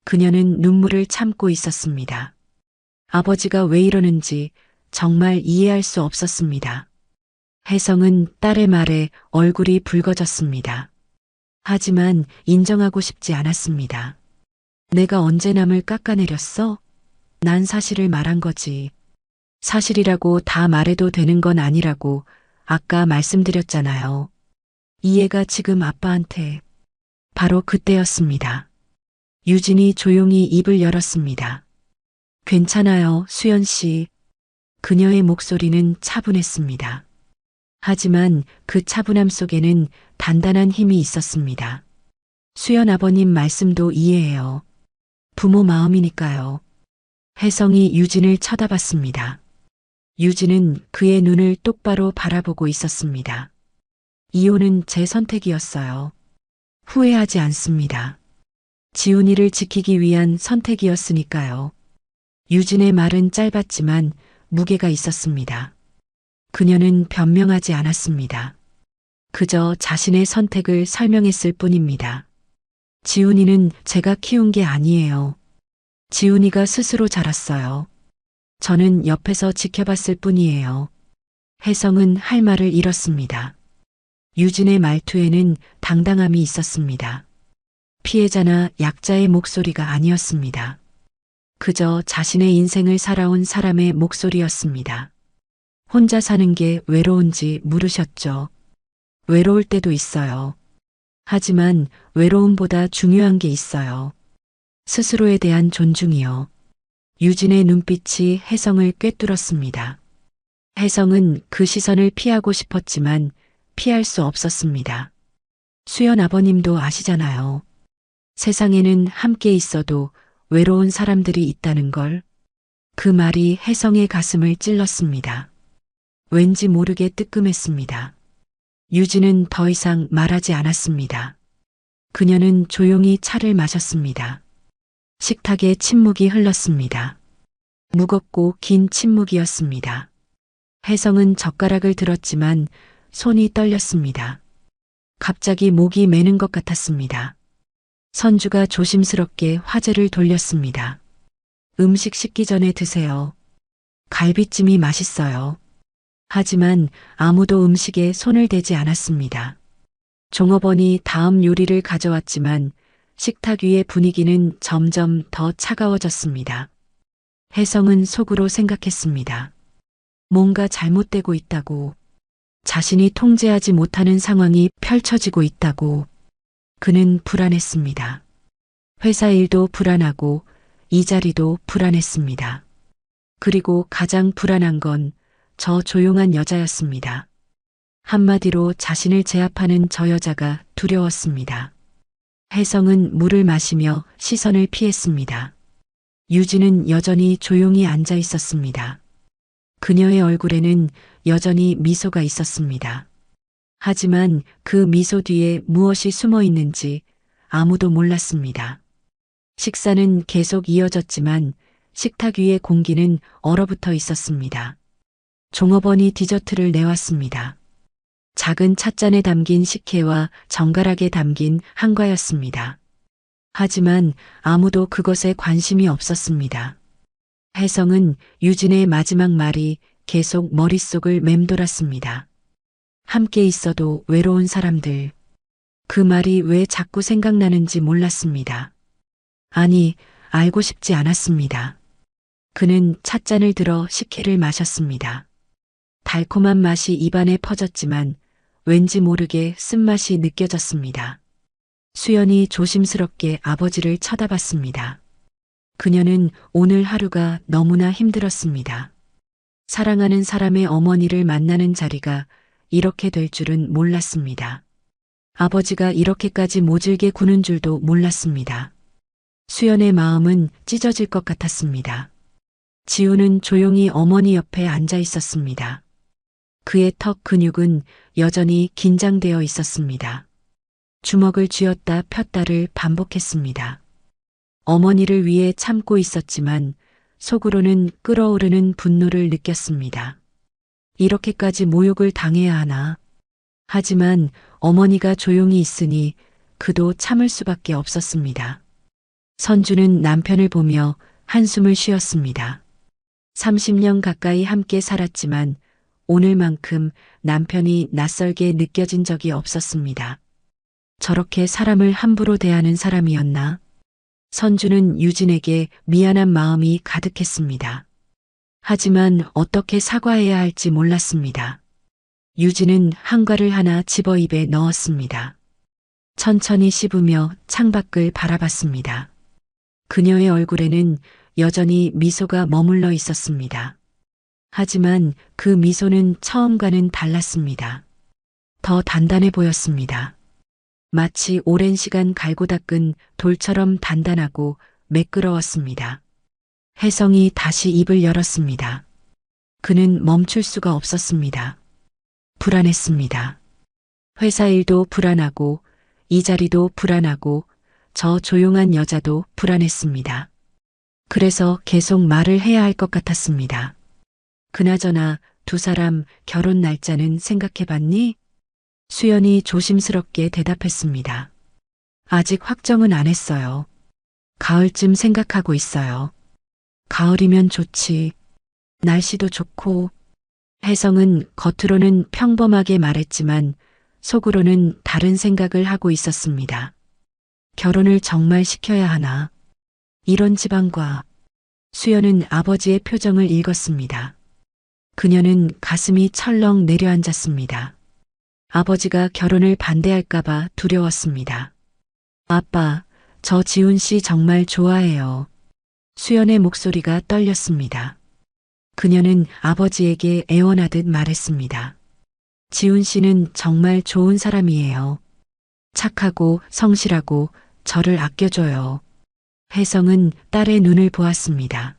그녀는 눈물을 참고 있었습니다. 아버지가 왜 이러는지 정말 이해할 수 없었습니다. 혜성은 딸의 말에 얼굴이 붉어졌습니다. 하지만 인정하고 싶지 않았습니다. 내가 언제 남을 깎아내렸어? 난 사실을 말한 거지. 사실이라고 다 말해도 되는 건 아니라고 아까 말씀드렸잖아요. 이해가 지금 아빠한테. 바로 그때였습니다. 유진이 조용히 입을 열었습니다. 괜찮아요, 수연 씨. 그녀의 목소리는 차분했습니다. 하지만 그 차분함 속에는 단단한 힘이 있었습니다. 수연 아버님 말씀도 이해해요. 부모 마음이니까요. 혜성이 유진을 쳐다봤습니다. 유진은 그의 눈을 똑바로 바라보고 있었습니다. 이혼은 제 선택이었어요. 후회하지 않습니다. 지훈이를 지키기 위한 선택이었으니까요. 유진의 말은 짧았지만 무게가 있었습니다. 그녀는 변명하지 않았습니다. 그저 자신의 선택을 설명했을 뿐입니다. 지훈이는 제가 키운 게 아니에요. 지훈이가 스스로 자랐어요. 저는 옆에서 지켜봤을 뿐이에요. 혜성은 할 말을 잃었습니다. 유진의 말투에는 당당함이 있었습니다. 피해자나 약자의 목소리가 아니었습니다. 그저 자신의 인생을 살아온 사람의 목소리였습니다. 혼자 사는 게 외로운지 물으셨죠. 외로울 때도 있어요. 하지만 외로움보다 중요한 게 있어요. 스스로에 대한 존중이요. 유진의 눈빛이 혜성을 꿰뚫었습니다. 혜성은 그 시선을 피하고 싶었지만 피할 수 없었습니다. 수연 아버님도 아시잖아요. 세상에는 함께 있어도 외로운 사람들이 있다는 걸. 그 말이 혜성의 가슴을 찔렀습니다. 왠지 모르게 뜨끔했습니다. 유진은 더 이상 말하지 않았습니다. 그녀는 조용히 차를 마셨습니다. 식탁에 침묵이 흘렀습니다. 무겁고 긴 침묵이었습니다. 혜성은 젓가락을 들었지만 손이 떨렸습니다. 갑자기 목이 메는 것 같았습니다. 선주가 조심스럽게 화제를 돌렸습니다. 음식 식기 전에 드세요. 갈비찜이 맛있어요. 하지만 아무도 음식에 손을 대지 않았습니다. 종업원이 다음 요리를 가져왔지만 식탁 위의 분위기는 점점 더 차가워졌습니다. 혜성은 속으로 생각했습니다. 뭔가 잘못되고 있다고. 자신이 통제하지 못하는 상황이 펼쳐지고 있다고. 그는 불안했습니다. 회사 일도 불안하고 이 자리도 불안했습니다. 그리고 가장 불안한 건 저 조용한 여자였습니다. 한마디로 자신을 제압하는 저 여자가 두려웠습니다. 혜성은 물을 마시며 시선을 피했습니다. 유진은 여전히 조용히 앉아 있었습니다. 그녀의 얼굴에는 여전히 미소가 있었습니다. 하지만 그 미소 뒤에 무엇이 숨어 있는지 아무도 몰랐습니다. 식사는 계속 이어졌지만 식탁 위의 공기는 얼어붙어 있었습니다. 종업원이 디저트를 내왔습니다. 작은 찻잔에 담긴 식혜와 정갈하게 담긴 한과였습니다. 하지만 아무도 그것에 관심이 없었습니다. 혜성은 유진의 마지막 말이 계속 머릿속을 맴돌았습니다. 함께 있어도 외로운 사람들. 그 말이 왜 자꾸 생각나는지 몰랐습니다. 아니, 알고 싶지 않았습니다. 그는 찻잔을 들어 식혜를 마셨습니다. 달콤한 맛이 입안에 퍼졌지만 왠지 모르게 쓴맛이 느껴졌습니다. 수연이 조심스럽게 아버지를 쳐다봤습니다. 그녀는 오늘 하루가 너무나 힘들었습니다. 사랑하는 사람의 어머니를 만나는 자리가 이렇게 될 줄은 몰랐습니다. 아버지가 이렇게까지 모질게 구는 줄도 몰랐습니다. 수연의 마음은 찢어질 것 같았습니다. 지우는 조용히 어머니 옆에 앉아 있었습니다. 그의 턱 근육은 여전히 긴장되어 있었습니다. 주먹을 쥐었다 폈다를 반복했습니다. 어머니를 위해 참고 있었지만 속으로는 끓어오르는 분노를 느꼈습니다. 이렇게까지 모욕을 당해야 하나. 하지만 어머니가 조용히 있으니 그도 참을 수밖에 없었습니다. 선주는 남편을 보며 한숨을 쉬었습니다. 30년 가까이 함께 살았지만 오늘만큼 남편이 낯설게 느껴진 적이 없었습니다. 저렇게 사람을 함부로 대하는 사람이었나? 선주는 유진에게 미안한 마음이 가득했습니다. 하지만 어떻게 사과해야 할지 몰랐습니다. 유진은 한과를 하나 집어 입에 넣었습니다. 천천히 씹으며 창밖을 바라봤습니다. 그녀의 얼굴에는 여전히 미소가 머물러 있었습니다. 하지만 그 미소는 처음과는 달랐습니다. 더 단단해 보였습니다. 마치 오랜 시간 갈고 닦은 돌처럼 단단하고 매끄러웠습니다. 혜성이 다시 입을 열었습니다. 그는 멈출 수가 없었습니다. 불안했습니다. 회사 일도 불안하고 이 자리도 불안하고 저 조용한 여자도 불안했습니다. 그래서 계속 말을 해야 할 것 같았습니다. 그나저나 두 사람 결혼 날짜는 생각해봤니? 수연이 조심스럽게 대답했습니다. 아직 확정은 안 했어요. 가을쯤 생각하고 있어요. 가을이면 좋지. 날씨도 좋고. 혜성은 겉으로는 평범하게 말했지만 속으로는 다른 생각을 하고 있었습니다. 결혼을 정말 시켜야 하나? 이런 집안과. 수연은 아버지의 표정을 읽었습니다. 그녀는 가슴이 철렁 내려앉았습니다. 아버지가 결혼을 반대할까봐 두려웠습니다. 아빠, 저 지훈 씨 정말 좋아해요. 수연의 목소리가 떨렸습니다. 그녀는 아버지에게 애원하듯 말했습니다. 지훈 씨는 정말 좋은 사람이에요. 착하고 성실하고 저를 아껴줘요. 혜성은 딸의 눈을 보았습니다.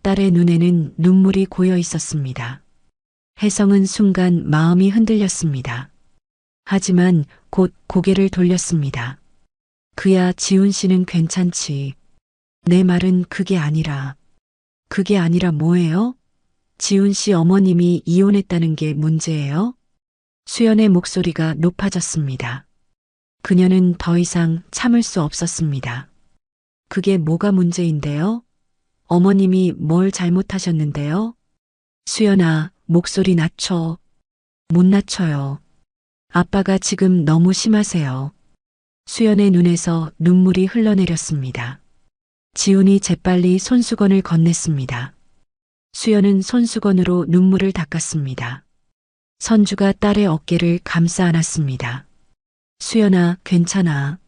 딸의 눈에는 눈물이 고여 있었습니다. 혜성은 순간 마음이 흔들렸습니다. 하지만 곧 고개를 돌렸습니다. 그야 지훈 씨는 괜찮지. 내 말은 그게 아니라 뭐예요? 지훈 씨 어머님이 이혼했다는 게 문제예요? 수연의 목소리가 높아졌습니다. 그녀는 더 이상 참을 수 없었습니다. 그게 뭐가 문제인데요? 어머님이 뭘 잘못하셨는데요? 수연아, 목소리 낮춰. 못 낮춰요. 아빠가 지금 너무 심하세요. 수연의 눈에서 눈물이 흘러내렸습니다. 지훈이 재빨리 손수건을 건넸습니다. 수연은 손수건으로 눈물을 닦았습니다. 선주가 딸의 어깨를 감싸 안았습니다. 수연아, 괜찮아.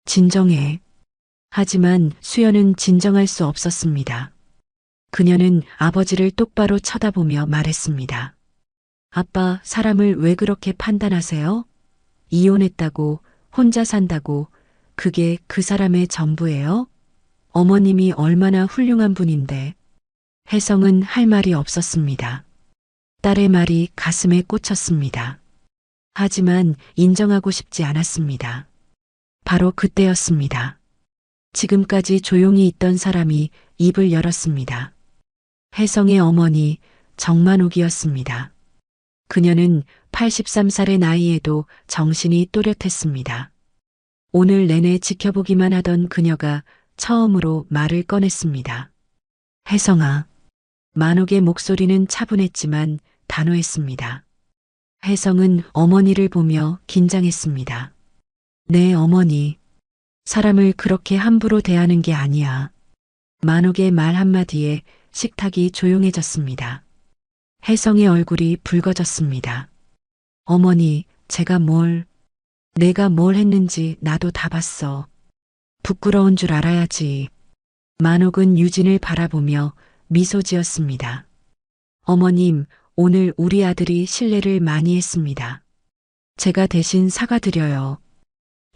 진정해. 하지만 수연은 진정할 수 없었습니다. 그녀는 아버지를 똑바로 쳐다보며 말했습니다. 아빠, 사람을 왜 그렇게 판단하세요? 이혼했다고, 혼자 산다고, 그게 그 사람의 전부예요? 어머님이 얼마나 훌륭한 분인데. 혜성은 할 말이 없었습니다. 딸의 말이 가슴에 꽂혔습니다. 하지만 인정하고 싶지 않았습니다. 바로 그때였습니다. 지금까지 조용히 있던 사람이 입을 열었습니다. 혜성의 어머니 정만옥이었습니다. 그녀는 83살의 나이에도 정신이 또렷했습니다. 오늘 내내 지켜보기만 하던 그녀가 처음으로 말을 꺼냈습니다. 혜성아. 만옥의 목소리는 차분했지만 단호했습니다. 혜성은 어머니를 보며 긴장했습니다. 네, 어머니. 사람을 그렇게 함부로 대하는 게 아니야. 만옥의 말 한마디에 식탁이 조용해졌습니다. 혜성의 얼굴이 붉어졌습니다. 어머니, 내가 뭘 했는지 나도 다 봤어. 부끄러운 줄 알아야지. 만옥은 유진을 바라보며 미소 지었습니다. 어머님, 오늘 우리 아들이 실례를 많이 했습니다. 제가 대신 사과드려요.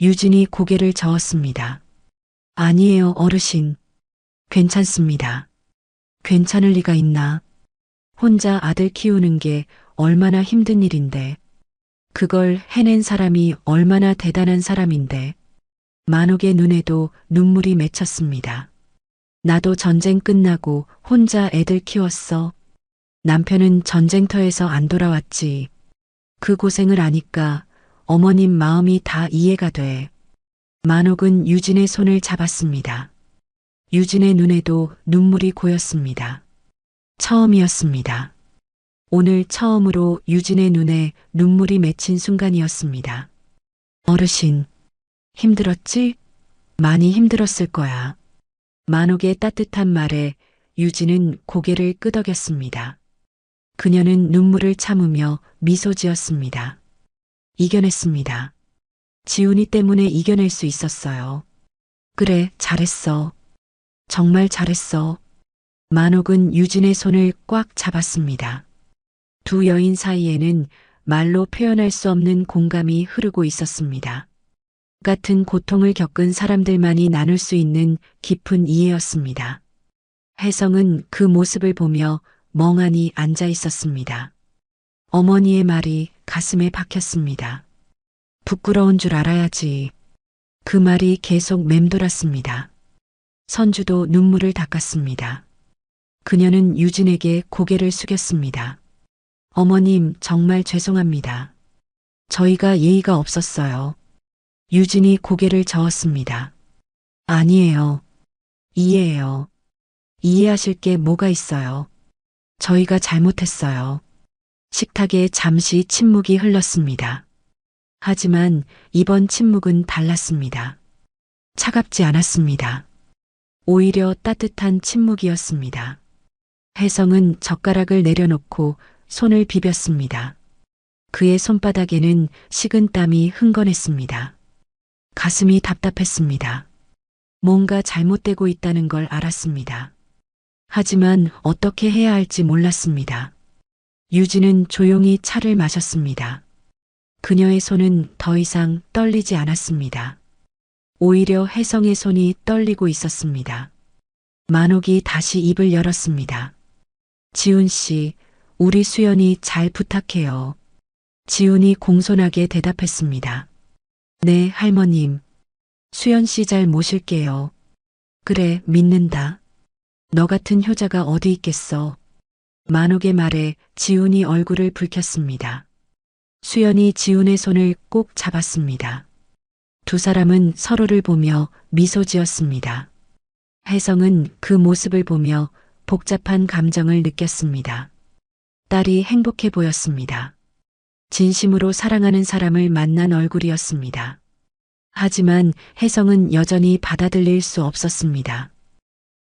유진이 고개를 저었습니다. 아니에요, 어르신. 괜찮습니다. 괜찮을 리가 있나. 혼자 아들 키우는 게 얼마나 힘든 일인데. 그걸 해낸 사람이 얼마나 대단한 사람인데. 만옥의 눈에도 눈물이 맺혔습니다. 나도 전쟁 끝나고 혼자 애들 키웠어. 남편은 전쟁터에서 안 돌아왔지. 그 고생을 아니까 어머님 마음이 다 이해가 돼. 만옥은 유진의 손을 잡았습니다. 유진의 눈에도 눈물이 고였습니다. 처음이었습니다. 오늘 처음으로 유진의 눈에 눈물이 맺힌 순간이었습니다. 어르신, 힘들었지? 많이 힘들었을 거야. 만옥의 따뜻한 말에 유진은 고개를 끄덕였습니다. 그녀는 눈물을 참으며 미소 지었습니다. 이겨냈습니다. 지훈이 때문에 이겨낼 수 있었어요. 그래, 잘했어. 정말 잘했어. 만옥은 유진의 손을 꽉 잡았습니다. 두 여인 사이에는 말로 표현할 수 없는 공감이 흐르고 있었습니다. 같은 고통을 겪은 사람들만이 나눌 수 있는 깊은 이해였습니다. 혜성은 그 모습을 보며 멍하니 앉아 있었습니다. 어머니의 말이 가슴에 박혔습니다. 부끄러운 줄 알아야지. 그 말이 계속 맴돌았습니다. 선주도 눈물을 닦았습니다. 그녀는 유진에게 고개를 숙였습니다. 어머님, 정말 죄송합니다. 저희가 예의가 없었어요. 유진이 고개를 저었습니다. 아니에요. 이해해요. 이해하실 게 뭐가 있어요. 저희가 잘못했어요. 식탁에 잠시 침묵이 흘렀습니다. 하지만 이번 침묵은 달랐습니다. 차갑지 않았습니다. 오히려 따뜻한 침묵이었습니다. 혜성은 젓가락을 내려놓고 손을 비볐습니다. 그의 손바닥에는 식은 땀이 흥건했습니다. 가슴이 답답했습니다. 뭔가 잘못되고 있다는 걸 알았습니다. 하지만 어떻게 해야 할지 몰랐습니다. 유진은 조용히 차를 마셨습니다. 그녀의 손은 더 이상 떨리지 않았습니다. 오히려 혜성의 손이 떨리고 있었습니다. 만옥이 다시 입을 열었습니다. 지훈 씨, 우리 수연이 잘 부탁해요. 지훈이 공손하게 대답했습니다. 네, 할머님. 수연 씨 잘 모실게요. 그래, 믿는다. 너 같은 효자가 어디 있겠어. 만옥의 말에 지훈이 얼굴을 붉혔습니다. 수연이 지훈의 손을 꼭 잡았습니다. 두 사람은 서로를 보며 미소 지었습니다. 혜성은 그 모습을 보며 복잡한 감정을 느꼈습니다. 딸이 행복해 보였습니다. 진심으로 사랑하는 사람을 만난 얼굴이었습니다. 하지만 혜성은 여전히 받아들일 수 없었습니다.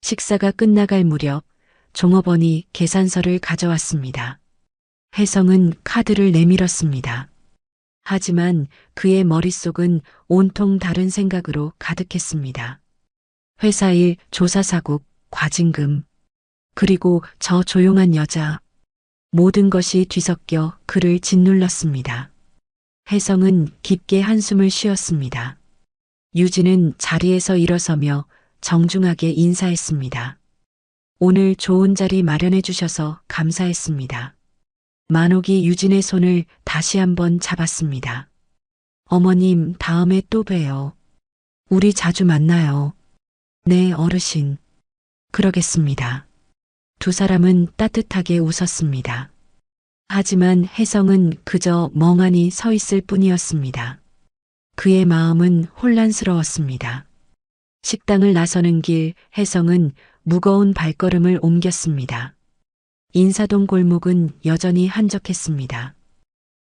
식사가 끝나갈 무렵 종업원이 계산서를 가져왔습니다. 혜성은 카드를 내밀었습니다. 하지만 그의 머릿속은 온통 다른 생각으로 가득했습니다. 회사 일, 조사사국, 과징금, 그리고 저 조용한 여자. 모든 것이 뒤섞여 그를 짓눌렀습니다. 혜성은 깊게 한숨을 쉬었습니다. 유진은 자리에서 일어서며 정중하게 인사했습니다. 오늘 좋은 자리 마련해 주셔서 감사했습니다. 만옥이 유진의 손을 다시 한번 잡았습니다. 어머님, 다음에 또 봬요. 우리 자주 만나요. 네, 어르신. 그러겠습니다. 두 사람은 따뜻하게 웃었습니다. 하지만 혜성은 그저 멍하니 서 있을 뿐이었습니다. 그의 마음은 혼란스러웠습니다. 식당을 나서는 길 혜성은 무거운 발걸음을 옮겼습니다. 인사동 골목은 여전히 한적했습니다.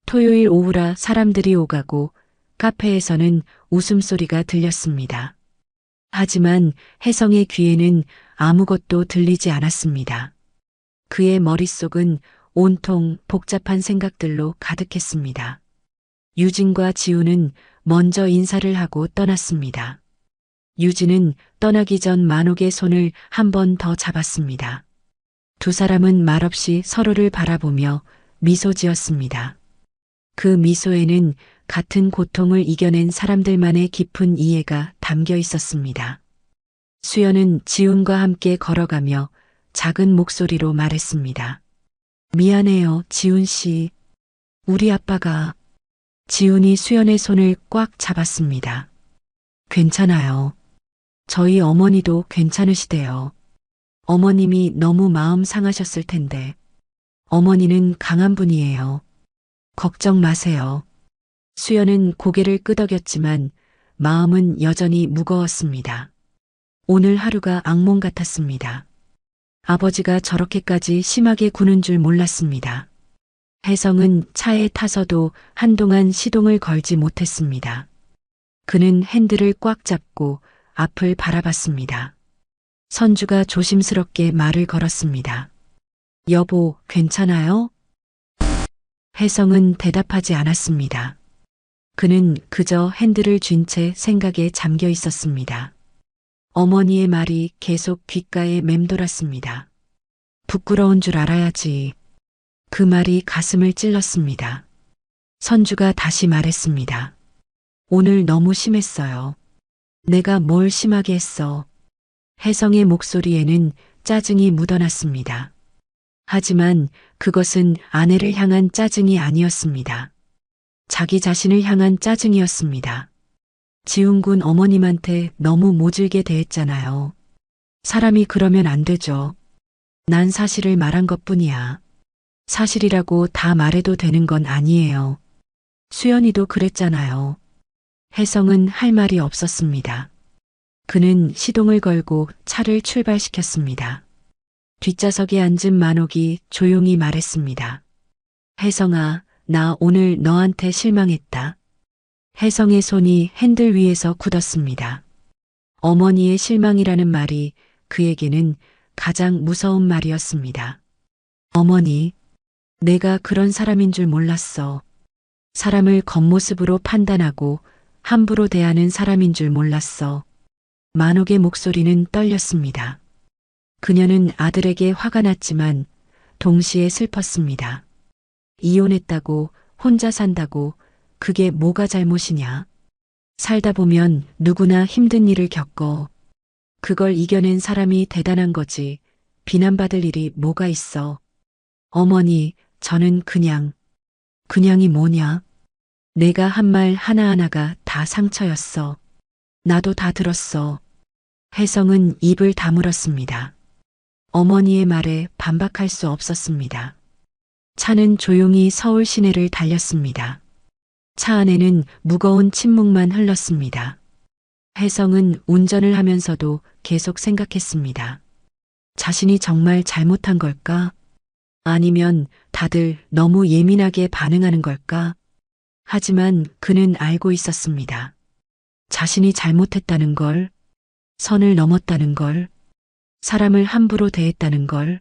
토요일 오후라 사람들이 오가고 카페에서는 웃음소리가 들렸습니다. 하지만 혜성의 귀에는 아무것도 들리지 않았습니다. 그의 머릿속은 온통 복잡한 생각들로 가득했습니다. 유진과 지우는 먼저 인사를 하고 떠났습니다. 유진은 떠나기 전 만옥의 손을 한 번 더 잡았습니다. 두 사람은 말없이 서로를 바라보며 미소 지었습니다. 그 미소에는 같은 고통을 이겨낸 사람들만의 깊은 이해가 담겨 있었습니다. 수연은 지훈과 함께 걸어가며 작은 목소리로 말했습니다. 미안해요, 지훈 씨. 우리 아빠가. 지훈이 수연의 손을 꽉 잡았습니다. 괜찮아요. 저희 어머니도 괜찮으시대요. 어머님이 너무 마음 상하셨을 텐데. 어머니는 강한 분이에요. 걱정 마세요. 수연은 고개를 끄덕였지만 마음은 여전히 무거웠습니다. 오늘 하루가 악몽 같았습니다. 아버지가 저렇게까지 심하게 구는 줄 몰랐습니다. 혜성은 차에 타서도 한동안 시동을 걸지 못했습니다. 그는 핸들을 꽉 잡고 앞을 바라봤습니다. 선주가 조심스럽게 말을 걸었습니다. 여보, 괜찮아요? 혜성은 대답하지 않았습니다. 그는 그저 핸들을 쥔 채 생각에 잠겨 있었습니다. 어머니의 말이 계속 귓가에 맴돌았습니다. 부끄러운 줄 알아야지. 그 말이 가슴을 찔렀습니다. 선주가 다시 말했습니다. 오늘 너무 심했어요. 내가 뭘 심하게 했어. 혜성의 목소리에는 짜증이 묻어났습니다. 하지만 그것은 아내를 향한 짜증이 아니었습니다. 자기 자신을 향한 짜증이었습니다. 지훈군 어머님한테 너무 모질게 대했잖아요. 사람이 그러면 안 되죠. 난 사실을 말한 것뿐이야. 사실이라고 다 말해도 되는 건 아니에요. 수연이도 그랬잖아요. 혜성은 할 말이 없었습니다. 그는 시동을 걸고 차를 출발시켰습니다. 뒷좌석에 앉은 만옥이 조용히 말했습니다. 혜성아, 나 오늘 너한테 실망했다. 혜성의 손이 핸들 위에서 굳었습니다. 어머니의 실망이라는 말이 그에게는 가장 무서운 말이었습니다. 어머니, 내가 그런 사람인 줄 몰랐어. 사람을 겉모습으로 판단하고 함부로 대하는 사람인 줄 몰랐어. 만옥의 목소리는 떨렸습니다. 그녀는 아들에게 화가 났지만 동시에 슬펐습니다. 이혼했다고, 혼자 산다고, 그게 뭐가 잘못이냐? 살다 보면 누구나 힘든 일을 겪어. 그걸 이겨낸 사람이 대단한 거지. 비난받을 일이 뭐가 있어. 어머니, 저는 그냥이 뭐냐? 내가 한 말 하나하나가 다 상처였어. 나도 다 들었어. 혜성은 입을 다물었습니다. 어머니의 말에 반박할 수 없었습니다. 차는 조용히 서울 시내를 달렸습니다. 차 안에는 무거운 침묵만 흘렀습니다. 혜성은 운전을 하면서도 계속 생각했습니다. 자신이 정말 잘못한 걸까? 아니면 다들 너무 예민하게 반응하는 걸까? 하지만 그는 알고 있었습니다. 자신이 잘못했다는 걸, 선을 넘었다는 걸, 사람을 함부로 대했다는 걸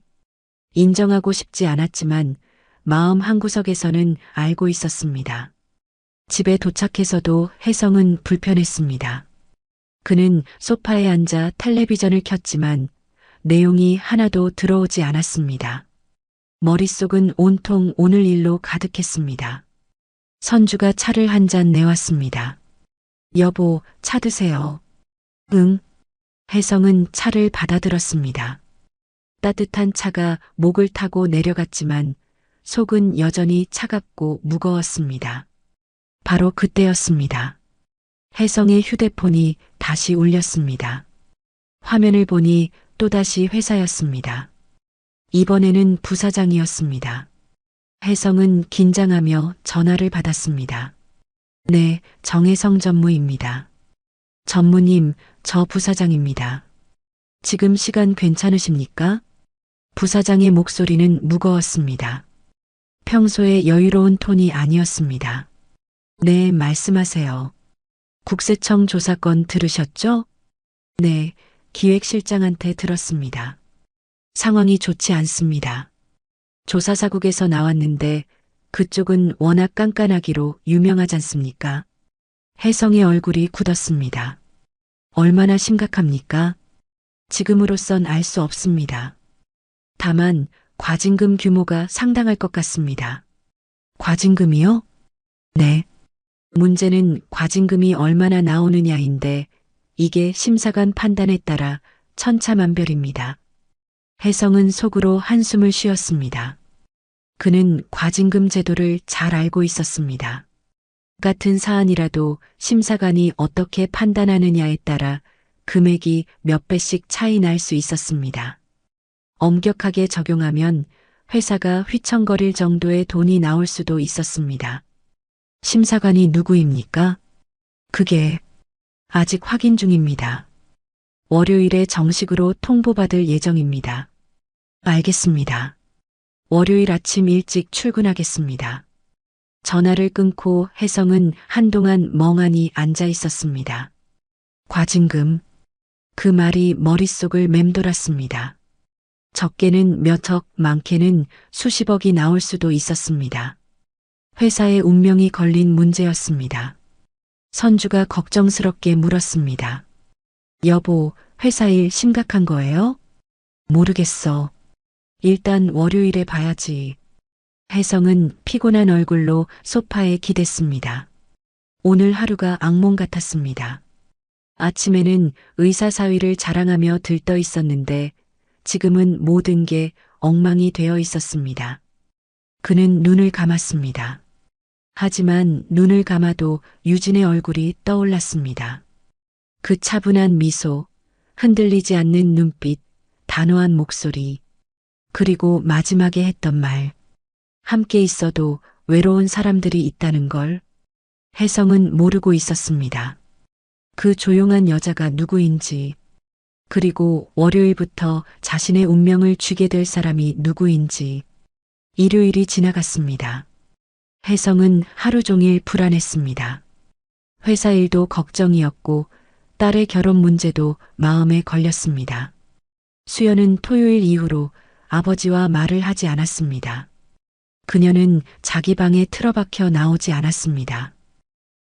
인정하고 싶지 않았지만 마음 한구석에서는 알고 있었습니다. 집에 도착해서도 혜성은 불편했습니다. 그는 소파에 앉아 텔레비전을 켰지만 내용이 하나도 들어오지 않았습니다. 머릿속은 온통 오늘 일로 가득했습니다. 선주가 차를 한 잔 내왔습니다. 여보, 차 드세요. 응. 혜성은 차를 받아들었습니다. 따뜻한 차가 목을 타고 내려갔지만 속은 여전히 차갑고 무거웠습니다. 바로 그때였습니다. 혜성의 휴대폰이 다시 울렸습니다. 화면을 보니 또다시 회사였습니다. 이번에는 부사장이었습니다. 혜성은 긴장하며 전화를 받았습니다. 네, 정혜성 전무입니다. 전무님, 저 부사장입니다. 지금 시간 괜찮으십니까? 부사장의 목소리는 무거웠습니다. 평소에 여유로운 톤이 아니었습니다. 네, 말씀하세요. 국세청 조사건 들으셨죠? 네, 기획실장한테 들었습니다. 상황이 좋지 않습니다. 조사사국에서 나왔는데 그쪽은 워낙 깐깐하기로 유명하지 않습니까? 혜성의 얼굴이 굳었습니다. 얼마나 심각합니까? 지금으로선 알 수 없습니다. 다만 과징금 규모가 상당할 것 같습니다. 과징금이요? 네. 문제는 과징금이 얼마나 나오느냐인데 이게 심사관 판단에 따라 천차만별입니다. 혜성은 속으로 한숨을 쉬었습니다. 그는 과징금 제도를 잘 알고 있었습니다. 같은 사안이라도 심사관이 어떻게 판단하느냐에 따라 금액이 몇 배씩 차이 날 수 있었습니다. 엄격하게 적용하면 회사가 휘청거릴 정도의 돈이 나올 수도 있었습니다. 심사관이 누구입니까? 그게 아직 확인 중입니다. 월요일에 정식으로 통보받을 예정입니다. 알겠습니다. 월요일 아침 일찍 출근하겠습니다. 전화를 끊고 혜성은 한동안 멍하니 앉아 있었습니다. 과징금. 그 말이 머릿속을 맴돌았습니다. 적게는 몇 억, 많게는 수십억이 나올 수도 있었습니다. 회사의 운명이 걸린 문제였습니다. 선주가 걱정스럽게 물었습니다. 여보, 회사 일 심각한 거예요? 모르겠어. 일단 월요일에 봐야지. 혜성은 피곤한 얼굴로 소파에 기댔습니다. 오늘 하루가 악몽 같았습니다. 아침에는 의사 사위를 자랑하며 들떠 있었는데 지금은 모든 게 엉망이 되어 있었습니다. 그는 눈을 감았습니다. 하지만 눈을 감아도 유진의 얼굴이 떠올랐습니다. 그 차분한 미소, 흔들리지 않는 눈빛, 단호한 목소리, 그리고 마지막에 했던 말. 함께 있어도 외로운 사람들이 있다는 걸 혜성은 모르고 있었습니다. 그 조용한 여자가 누구인지, 그리고 월요일부터 자신의 운명을 쥐게 될 사람이 누구인지. 일요일이 지나갔습니다. 혜성은 하루 종일 불안했습니다. 회사 일도 걱정이었고 딸의 결혼 문제도 마음에 걸렸습니다. 수연은 토요일 이후로 아버지와 말을 하지 않았습니다. 그녀는 자기 방에 틀어박혀 나오지 않았습니다.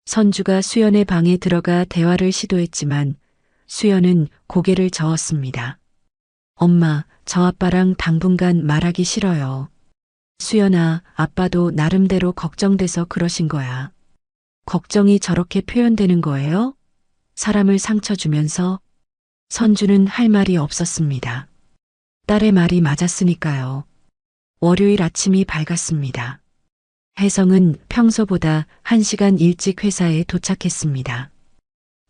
선주가 수연의 방에 들어가 대화를 시도했지만 수연은 고개를 저었습니다. 엄마, 저 아빠랑 당분간 말하기 싫어요. 수연아, 아빠도 나름대로 걱정돼서 그러신 거야. 걱정이 저렇게 표현되는 거예요? 사람을 상처 주면서? 선주는 할 말이 없었습니다. 딸의 말이 맞았으니까요. 월요일 아침이 밝았습니다. 혜성은 평소보다 1시간 일찍 회사에 도착했습니다.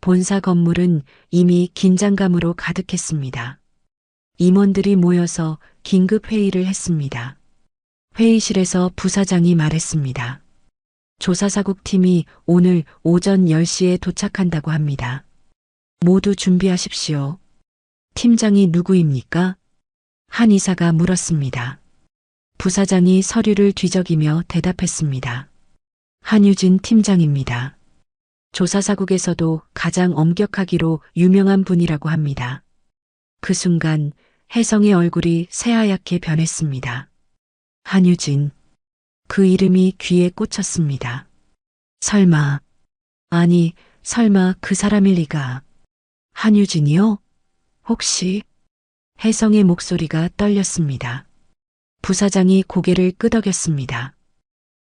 본사 건물은 이미 긴장감으로 가득했습니다. 임원들이 모여서 긴급 회의를 했습니다. 회의실에서 부사장이 말했습니다. 조사사국팀이 오늘 오전 10시에 도착한다고 합니다. 모두 준비하십시오. 팀장이 누구입니까? 한 이사가 물었습니다. 부사장이 서류를 뒤적이며 대답했습니다. 한유진 팀장입니다. 조사사국에서도 가장 엄격하기로 유명한 분이라고 합니다. 그 순간 혜성의 얼굴이 새하얗게 변했습니다. 한유진. 그 이름이 귀에 꽂혔습니다. 설마, 아니, 설마 그 사람일 리가. 한유진이요? 혹시? 혜성의 목소리가 떨렸습니다. 부사장이 고개를 끄덕였습니다.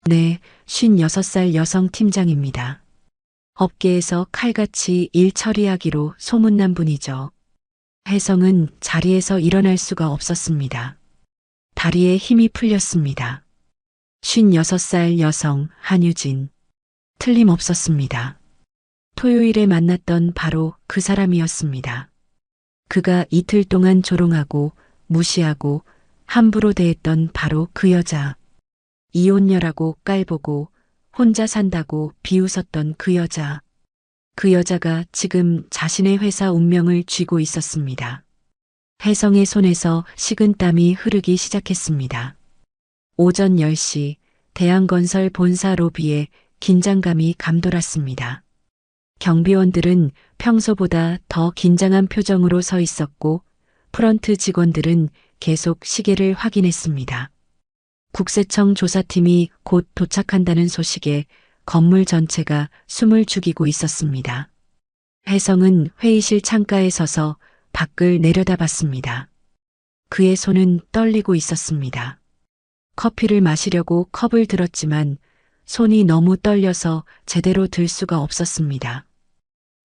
네, 56살 여성 팀장입니다. 업계에서 칼같이 일 처리하기로 소문난 분이죠. 혜성은 자리에서 일어날 수가 없었습니다. 다리에 힘이 풀렸습니다. 56살 여성 한유진. 틀림없었습니다. 토요일에 만났던 바로 그 사람이었습니다. 그가 이틀 동안 조롱하고 무시하고 함부로 대했던 바로 그 여자. 이혼녀라고 깔보고 혼자 산다고 비웃었던 그 여자. 그 여자가 지금 자신의 회사 운명을 쥐고 있었습니다. 혜성의 손에서 식은땀이 흐르기 시작했습니다. 오전 10시 대한건설 본사 로비에 긴장감이 감돌았습니다. 경비원들은 평소보다 더 긴장한 표정으로 서 있었고 프런트 직원들은 계속 시계를 확인했습니다. 국세청 조사팀이 곧 도착한다는 소식에 건물 전체가 숨을 죽이고 있었습니다. 혜성은 회의실 창가에 서서 밖을 내려다봤습니다. 그의 손은 떨리고 있었습니다. 커피를 마시려고 컵을 들었지만 손이 너무 떨려서 제대로 들 수가 없었습니다.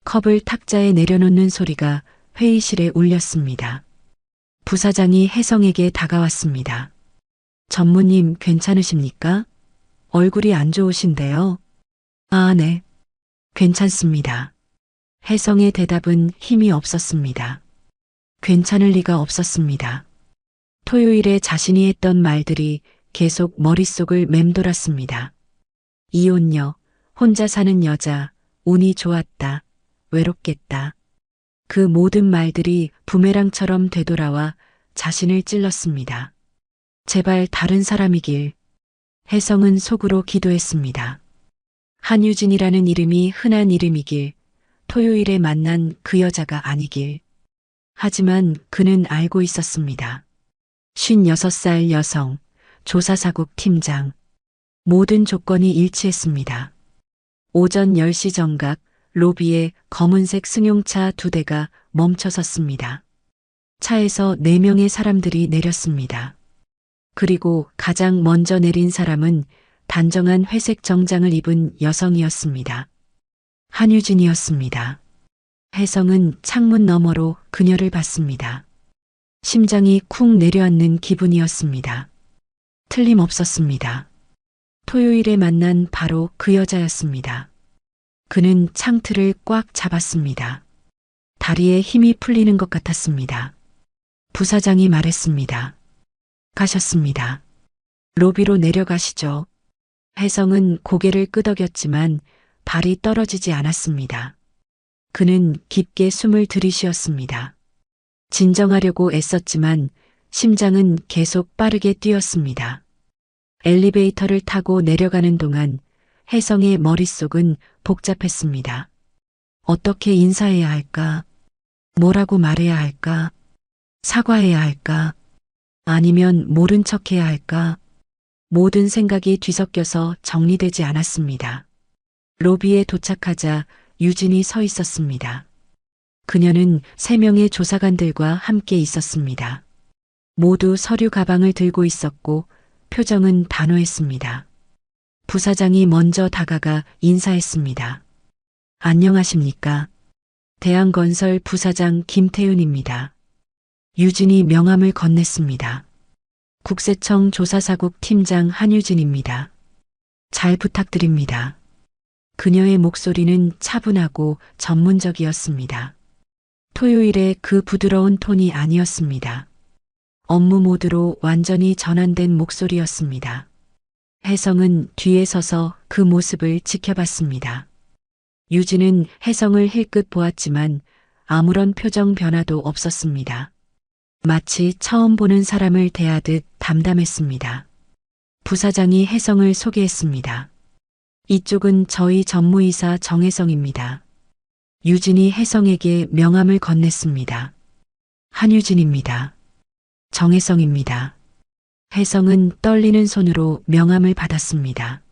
컵을 탁자에 내려놓는 소리가 회의실에 울렸습니다. 부사장이 혜성에게 다가왔습니다. 전무님 괜찮으십니까? 얼굴이 안 좋으신데요. 아, 네. 괜찮습니다. 혜성의 대답은 힘이 없었습니다. 괜찮을 리가 없었습니다. 토요일에 자신이 했던 말들이 계속 머릿속을 맴돌았습니다. 이혼녀, 혼자 사는 여자, 운이 좋았다, 외롭겠다. 그 모든 말들이 부메랑처럼 되돌아와 자신을 찔렀습니다. 제발 다른 사람이길. 혜성은 속으로 기도했습니다. 한유진이라는 이름이 흔한 이름이길, 토요일에 만난 그 여자가 아니길. 하지만 그는 알고 있었습니다. 56살 여성, 조사사국 팀장. 모든 조건이 일치했습니다. 오전 10시 정각 로비에 검은색 승용차 2대가 멈춰섰습니다. 차에서 4명의 사람들이 내렸습니다. 그리고 가장 먼저 내린 사람은 단정한 회색 정장을 입은 여성이었습니다. 한유진이었습니다. 혜성은 창문 너머로 그녀를 봤습니다. 심장이 쿵 내려앉는 기분이었습니다. 틀림없었습니다. 토요일에 만난 바로 그 여자였습니다. 그는 창틀을 꽉 잡았습니다. 다리에 힘이 풀리는 것 같았습니다. 부사장이 말했습니다. 가셨습니다. 로비로 내려가시죠. 혜성은 고개를 끄덕였지만 발이 떨어지지 않았습니다. 그는 깊게 숨을 들이쉬었습니다. 진정하려고 애썼지만 심장은 계속 빠르게 뛰었습니다. 엘리베이터를 타고 내려가는 동안 혜성의 머릿속은 복잡했습니다. 어떻게 인사해야 할까? 뭐라고 말해야 할까? 사과해야 할까? 아니면 모른 척해야 할까? 모든 생각이 뒤섞여서 정리되지 않았습니다. 로비에 도착하자 유진이 서 있었습니다. 그녀는 3명의 조사관들과 함께 있었습니다. 모두 서류 가방을 들고 있었고 표정은 단호했습니다. 부사장이 먼저 다가가 인사했습니다. 안녕하십니까? 대한건설 부사장 김태윤입니다. 유진이 명함을 건넸습니다. 국세청 조사사국 팀장 한유진입니다. 잘 부탁드립니다. 그녀의 목소리는 차분하고 전문적이었습니다. 토요일에 그 부드러운 톤이 아니었습니다. 업무 모드로 완전히 전환된 목소리였습니다. 혜성은 뒤에 서서 그 모습을 지켜봤습니다. 유진은 혜성을 힐끗 보았지만 아무런 표정 변화도 없었습니다. 마치 처음 보는 사람을 대하듯 담담했습니다. 부사장이 혜성을 소개했습니다. 이쪽은 저희 전무이사 정혜성입니다. 유진이 혜성에게 명함을 건넸습니다. 한유진입니다. 정혜성입니다. 혜성은 떨리는 손으로 명함을 받았습니다.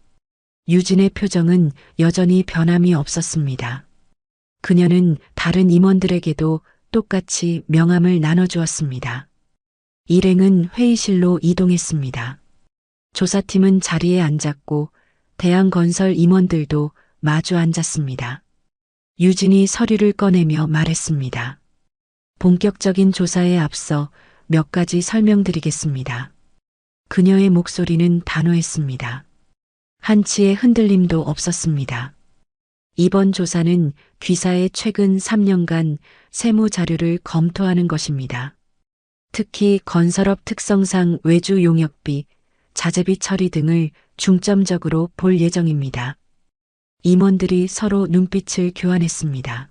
유진의 표정은 여전히 변함이 없었습니다. 그녀는 다른 임원들에게도 똑같이 명함을 나눠주었습니다. 일행은 회의실로 이동했습니다. 조사팀은 자리에 앉았고 대한건설 임원들도 마주 앉았습니다. 유진이 서류를 꺼내며 말했습니다. 본격적인 조사에 앞서 몇 가지 설명드리겠습니다. 그녀의 목소리는 단호했습니다. 한치의 흔들림도 없었습니다. 이번 조사는 귀사의 최근 3년간 세무 자료를 검토하는 것입니다. 특히 건설업 특성상 외주 용역비, 자재비 처리 등을 중점적으로 볼 예정입니다. 임원들이 서로 눈빛을 교환했습니다.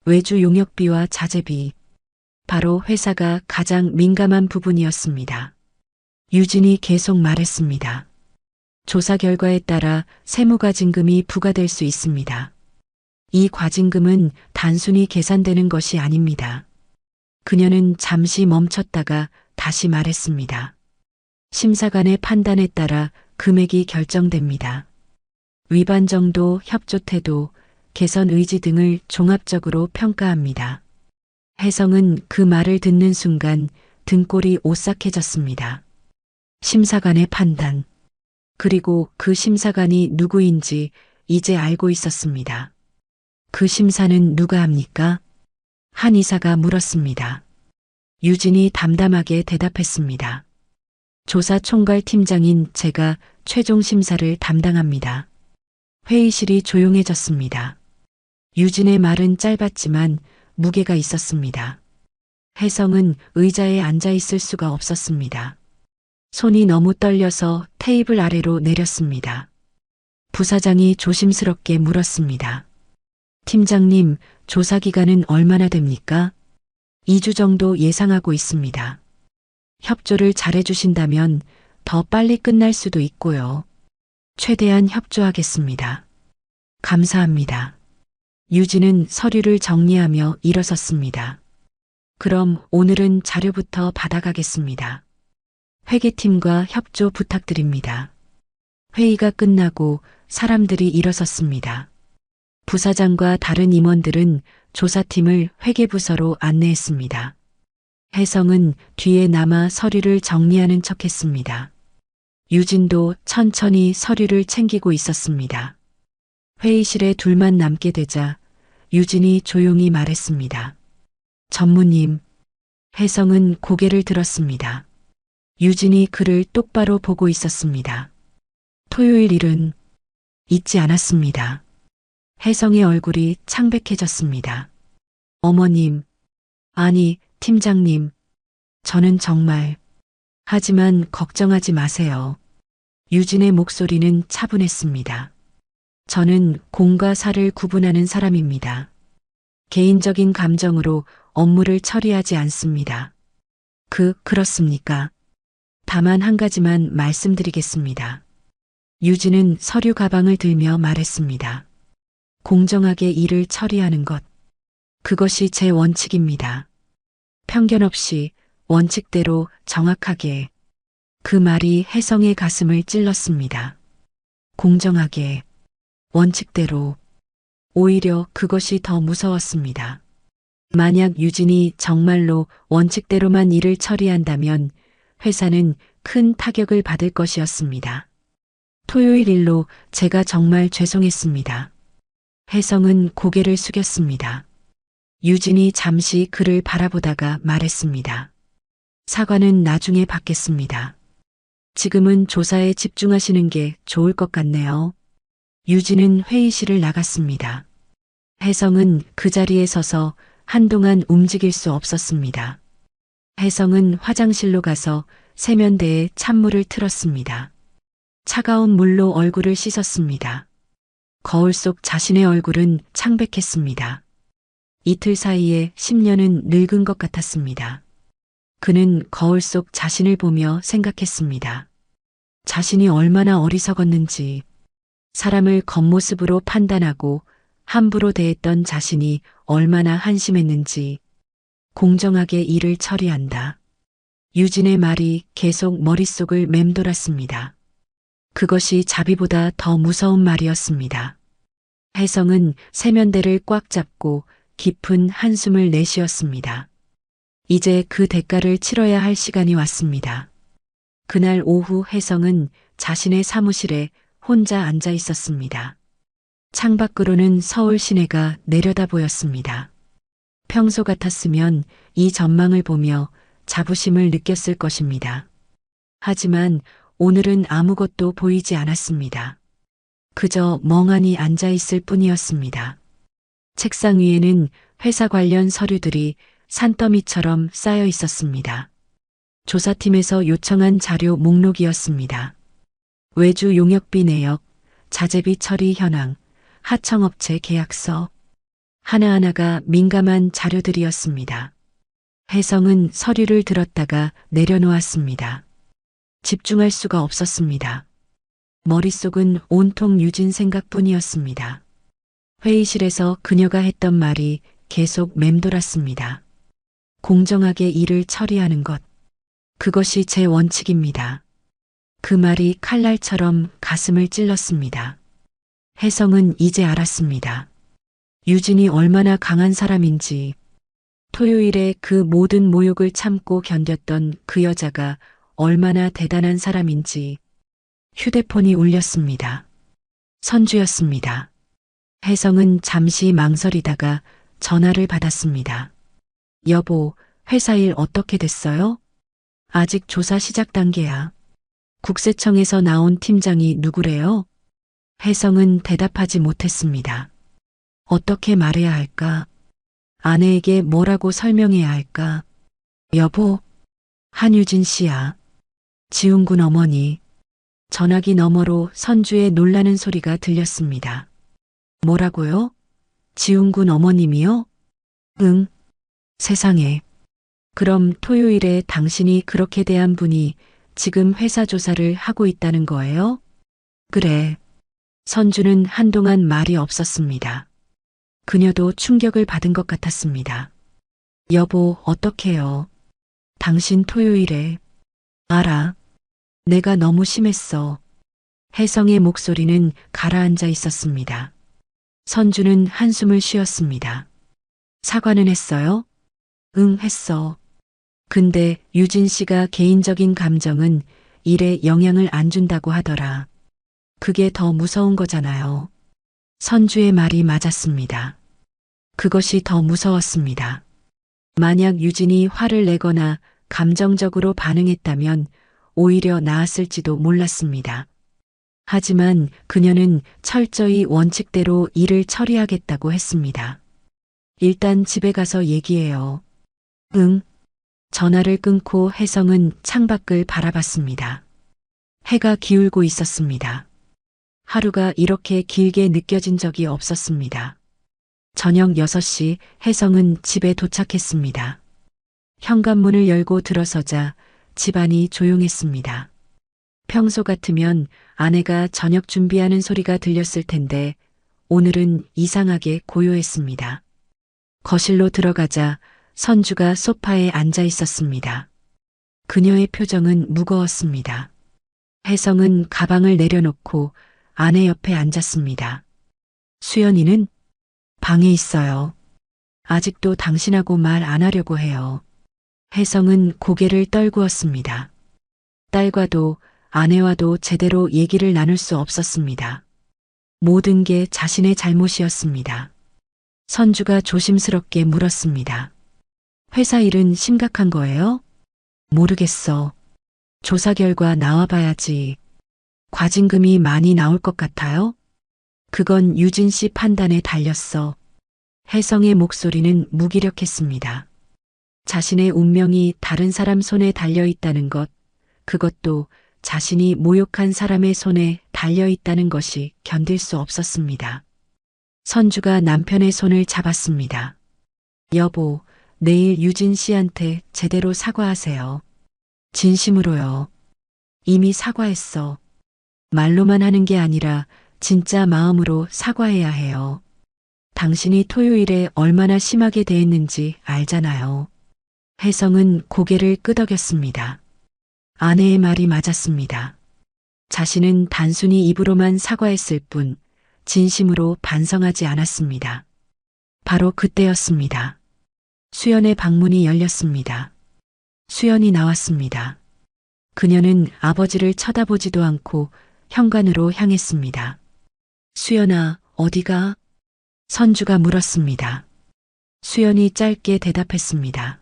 외주 용역비와 자재비, 바로 회사가 가장 민감한 부분이었습니다. 유진이 계속 말했습니다. 조사 결과에 따라 세무과징금이 부과될 수 있습니다. 이 과징금은 단순히 계산되는 것이 아닙니다. 그녀는 잠시 멈췄다가 다시 말했습니다. 심사관의 판단에 따라 금액이 결정됩니다. 위반 정도, 협조 태도, 개선 의지 등을 종합적으로 평가합니다. 혜성은 그 말을 듣는 순간 등골이 오싹해졌습니다. 심사관의 판단. 그리고 그 심사관이 누구인지 이제 알고 있었습니다. 그 심사는 누가 합니까? 한 이사가 물었습니다. 유진이 담담하게 대답했습니다. 조사총괄 팀장인 제가 최종 심사를 담당합니다. 회의실이 조용해졌습니다. 유진의 말은 짧았지만 무게가 있었습니다. 혜성은 의자에 앉아 있을 수가 없었습니다. 손이 너무 떨려서 테이블 아래로 내렸습니다. 부사장이 조심스럽게 물었습니다. 팀장님, 조사 기간은 얼마나 됩니까? 2주 정도 예상하고 있습니다. 협조를 잘해주신다면 더 빨리 끝날 수도 있고요. 최대한 협조하겠습니다. 감사합니다. 유진은 서류를 정리하며 일어섰습니다. 그럼 오늘은 자료부터 받아가겠습니다. 회계팀과 협조 부탁드립니다. 회의가 끝나고 사람들이 일어섰습니다. 부사장과 다른 임원들은 조사팀을 회계부서로 안내했습니다. 혜성은 뒤에 남아 서류를 정리하는 척했습니다. 유진도 천천히 서류를 챙기고 있었습니다. 회의실에 둘만 남게 되자 유진이 조용히 말했습니다. 전무님. 혜성은 고개를 들었습니다. 유진이 그를 똑바로 보고 있었습니다. 토요일 일은 잊지 않았습니다. 혜성의 얼굴이 창백해졌습니다. 어머님, 아니, 팀장님, 저는 정말, 하지만 걱정하지 마세요. 유진의 목소리는 차분했습니다. 저는 공과 사를 구분하는 사람입니다. 개인적인 감정으로 업무를 처리하지 않습니다. 그렇습니까? 다만 한 가지만 말씀드리겠습니다. 유진은 서류 가방을 들며 말했습니다. 공정하게 일을 처리하는 것. 그것이 제 원칙입니다. 편견 없이 원칙대로 정확하게. 그 말이 혜성의 가슴을 찔렀습니다. 공정하게, 원칙대로. 오히려 그것이 더 무서웠습니다. 만약 유진이 정말로 원칙대로만 일을 처리한다면 회사는 큰 타격을 받을 것이었습니다. 토요일 일로 제가 정말 죄송했습니다. 혜성은 고개를 숙였습니다. 유진이 잠시 그를 바라보다가 말했습니다. 사과는 나중에 받겠습니다. 지금은 조사에 집중하시는 게 좋을 것 같네요. 유진은 회의실을 나갔습니다. 혜성은 그 자리에 서서 한동안 움직일 수 없었습니다. 혜성은 화장실로 가서 세면대에 찬물을 틀었습니다. 차가운 물로 얼굴을 씻었습니다. 거울 속 자신의 얼굴은 창백했습니다. 이틀 사이에 10년은 늙은 것 같았습니다. 그는 거울 속 자신을 보며 생각했습니다. 자신이 얼마나 어리석었는지, 사람을 겉모습으로 판단하고 함부로 대했던 자신이 얼마나 한심했는지, 공정하게 일을 처리한다. 유진의 말이 계속 머릿속을 맴돌았습니다. 그것이 자비보다 더 무서운 말이었습니다. 혜성은 세면대를 꽉 잡고 깊은 한숨을 내쉬었습니다. 이제 그 대가를 치러야 할 시간이 왔습니다. 그날 오후 혜성은 자신의 사무실에 혼자 앉아 있었습니다. 창밖으로는 서울 시내가 내려다 보였습니다. 평소 같았으면 이 전망을 보며 자부심을 느꼈을 것입니다. 하지만 오늘은 아무것도 보이지 않았습니다. 그저 멍하니 앉아 있을 뿐이었습니다. 책상 위에는 회사 관련 서류들이 산더미처럼 쌓여 있었습니다. 조사팀에서 요청한 자료 목록이었습니다. 외주 용역비 내역, 자재비 처리 현황, 하청업체 계약서. 하나하나가 민감한 자료들이었습니다. 혜성은 서류를 들었다가 내려놓았습니다. 집중할 수가 없었습니다. 머릿속은 온통 유진 생각뿐이었습니다. 회의실에서 그녀가 했던 말이 계속 맴돌았습니다. 공정하게 일을 처리하는 것. 그것이 제 원칙입니다. 그 말이 칼날처럼 가슴을 찔렀습니다. 혜성은 이제 알았습니다. 유진이 얼마나 강한 사람인지, 토요일에 그 모든 모욕을 참고 견뎠던 그 여자가 얼마나 대단한 사람인지. 휴대폰이 울렸습니다. 선주였습니다. 혜성은 잠시 망설이다가 전화를 받았습니다. 여보, 회사 일 어떻게 됐어요? 아직 조사 시작 단계야. 국세청에서 나온 팀장이 누구래요? 혜성은 대답하지 못했습니다. 어떻게 말해야 할까? 아내에게 뭐라고 설명해야 할까? 여보, 한유진 씨야. 지훈군 어머니. 전화기 너머로 선주의 놀라는 소리가 들렸습니다. 뭐라고요? 지훈군 어머님이요? 응. 세상에. 그럼 토요일에 당신이 그렇게 대한 분이 지금 회사 조사를 하고 있다는 거예요? 그래. 선주는 한동안 말이 없었습니다. 그녀도 충격을 받은 것 같았습니다. 여보, 어떡해요? 당신 토요일에. 알아. 내가 너무 심했어. 혜성의 목소리는 가라앉아 있었습니다. 선주는 한숨을 쉬었습니다. 사과는 했어요? 응, 했어. 근데 유진 씨가 개인적인 감정은 일에 영향을 안 준다고 하더라. 그게 더 무서운 거잖아요. 선주의 말이 맞았습니다. 그것이 더 무서웠습니다. 만약 유진이 화를 내거나 감정적으로 반응했다면 오히려 나았을지도 몰랐습니다. 하지만 그녀는 철저히 원칙대로 일을 처리하겠다고 했습니다. 일단 집에 가서 얘기해요. 응. 전화를 끊고 혜성은 창밖을 바라봤습니다. 해가 기울고 있었습니다. 하루가 이렇게 길게 느껴진 적이 없었습니다. 저녁 6시 혜성은 집에 도착했습니다. 현관문을 열고 들어서자 집안이 조용했습니다. 평소 같으면 아내가 저녁 준비하는 소리가 들렸을 텐데 오늘은 이상하게 고요했습니다. 거실로 들어가자 선주가 소파에 앉아 있었습니다. 그녀의 표정은 무거웠습니다. 혜성은 가방을 내려놓고 아내 옆에 앉았습니다. 수연이는 방에 있어요. 아직도 당신하고 말 안 하려고 해요. 혜성은 고개를 떨구었습니다. 딸과도 아내와도 제대로 얘기를 나눌 수 없었습니다. 모든 게 자신의 잘못이었습니다. 선주가 조심스럽게 물었습니다. 회사 일은 심각한 거예요? 모르겠어. 조사 결과 나와봐야지. 과징금이 많이 나올 것 같아요? 그건 유진 씨 판단에 달렸어. 혜성의 목소리는 무기력했습니다. 자신의 운명이 다른 사람 손에 달려 있다는 것, 그것도 자신이 모욕한 사람의 손에 달려 있다는 것이 견딜 수 없었습니다. 선주가 남편의 손을 잡았습니다. 여보, 내일 유진 씨한테 제대로 사과하세요. 진심으로요. 이미 사과했어. 말로만 하는 게 아니라 진짜 마음으로 사과해야 해요. 당신이 토요일에 얼마나 심하게 대했는지 알잖아요. 혜성은 고개를 끄덕였습니다. 아내의 말이 맞았습니다. 자신은 단순히 입으로만 사과했을 뿐 진심으로 반성하지 않았습니다. 바로 그때였습니다. 수연의 방문이 열렸습니다. 수연이 나왔습니다. 그녀는 아버지를 쳐다보지도 않고 현관으로 향했습니다. 수연아, 어디가? 선주가 물었습니다. 수연이 짧게 대답했습니다.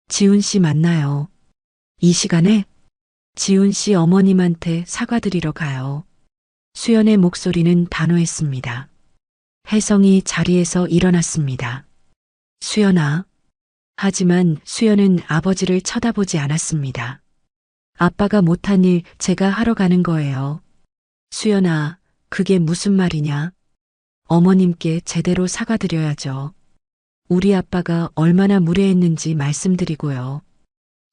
지훈 씨 만나요. 이 시간에? 지훈 씨 어머님한테 사과드리러 가요. 수연의 목소리는 단호했습니다. 혜성이 자리에서 일어났습니다. 수연아. 하지만 수연은 아버지를 쳐다보지 않았습니다. 아빠가 못한 일 제가 하러 가는 거예요. 수연아, 그게 무슨 말이냐? 어머님께 제대로 사과드려야죠. 우리 아빠가 얼마나 무례했는지 말씀드리고요.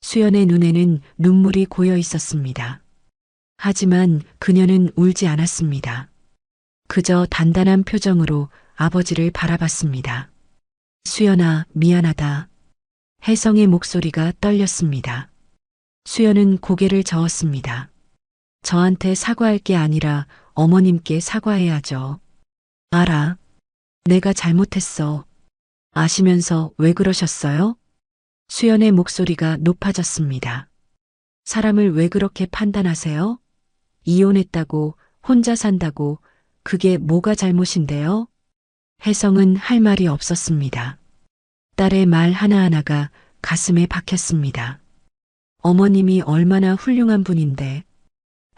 수연의 눈에는 눈물이 고여 있었습니다. 하지만 그녀는 울지 않았습니다. 그저 단단한 표정으로 아버지를 바라봤습니다. 수연아, 미안하다. 혜성의 목소리가 떨렸습니다. 수연은 고개를 저었습니다. 저한테 사과할 게 아니라 어머님께 사과해야죠. 알아. 내가 잘못했어. 아시면서 왜 그러셨어요? 수연의 목소리가 높아졌습니다. 사람을 왜 그렇게 판단하세요? 이혼했다고, 혼자 산다고, 그게 뭐가 잘못인데요? 혜성은 할 말이 없었습니다. 딸의 말 하나하나가 가슴에 박혔습니다. 어머님이 얼마나 훌륭한 분인데,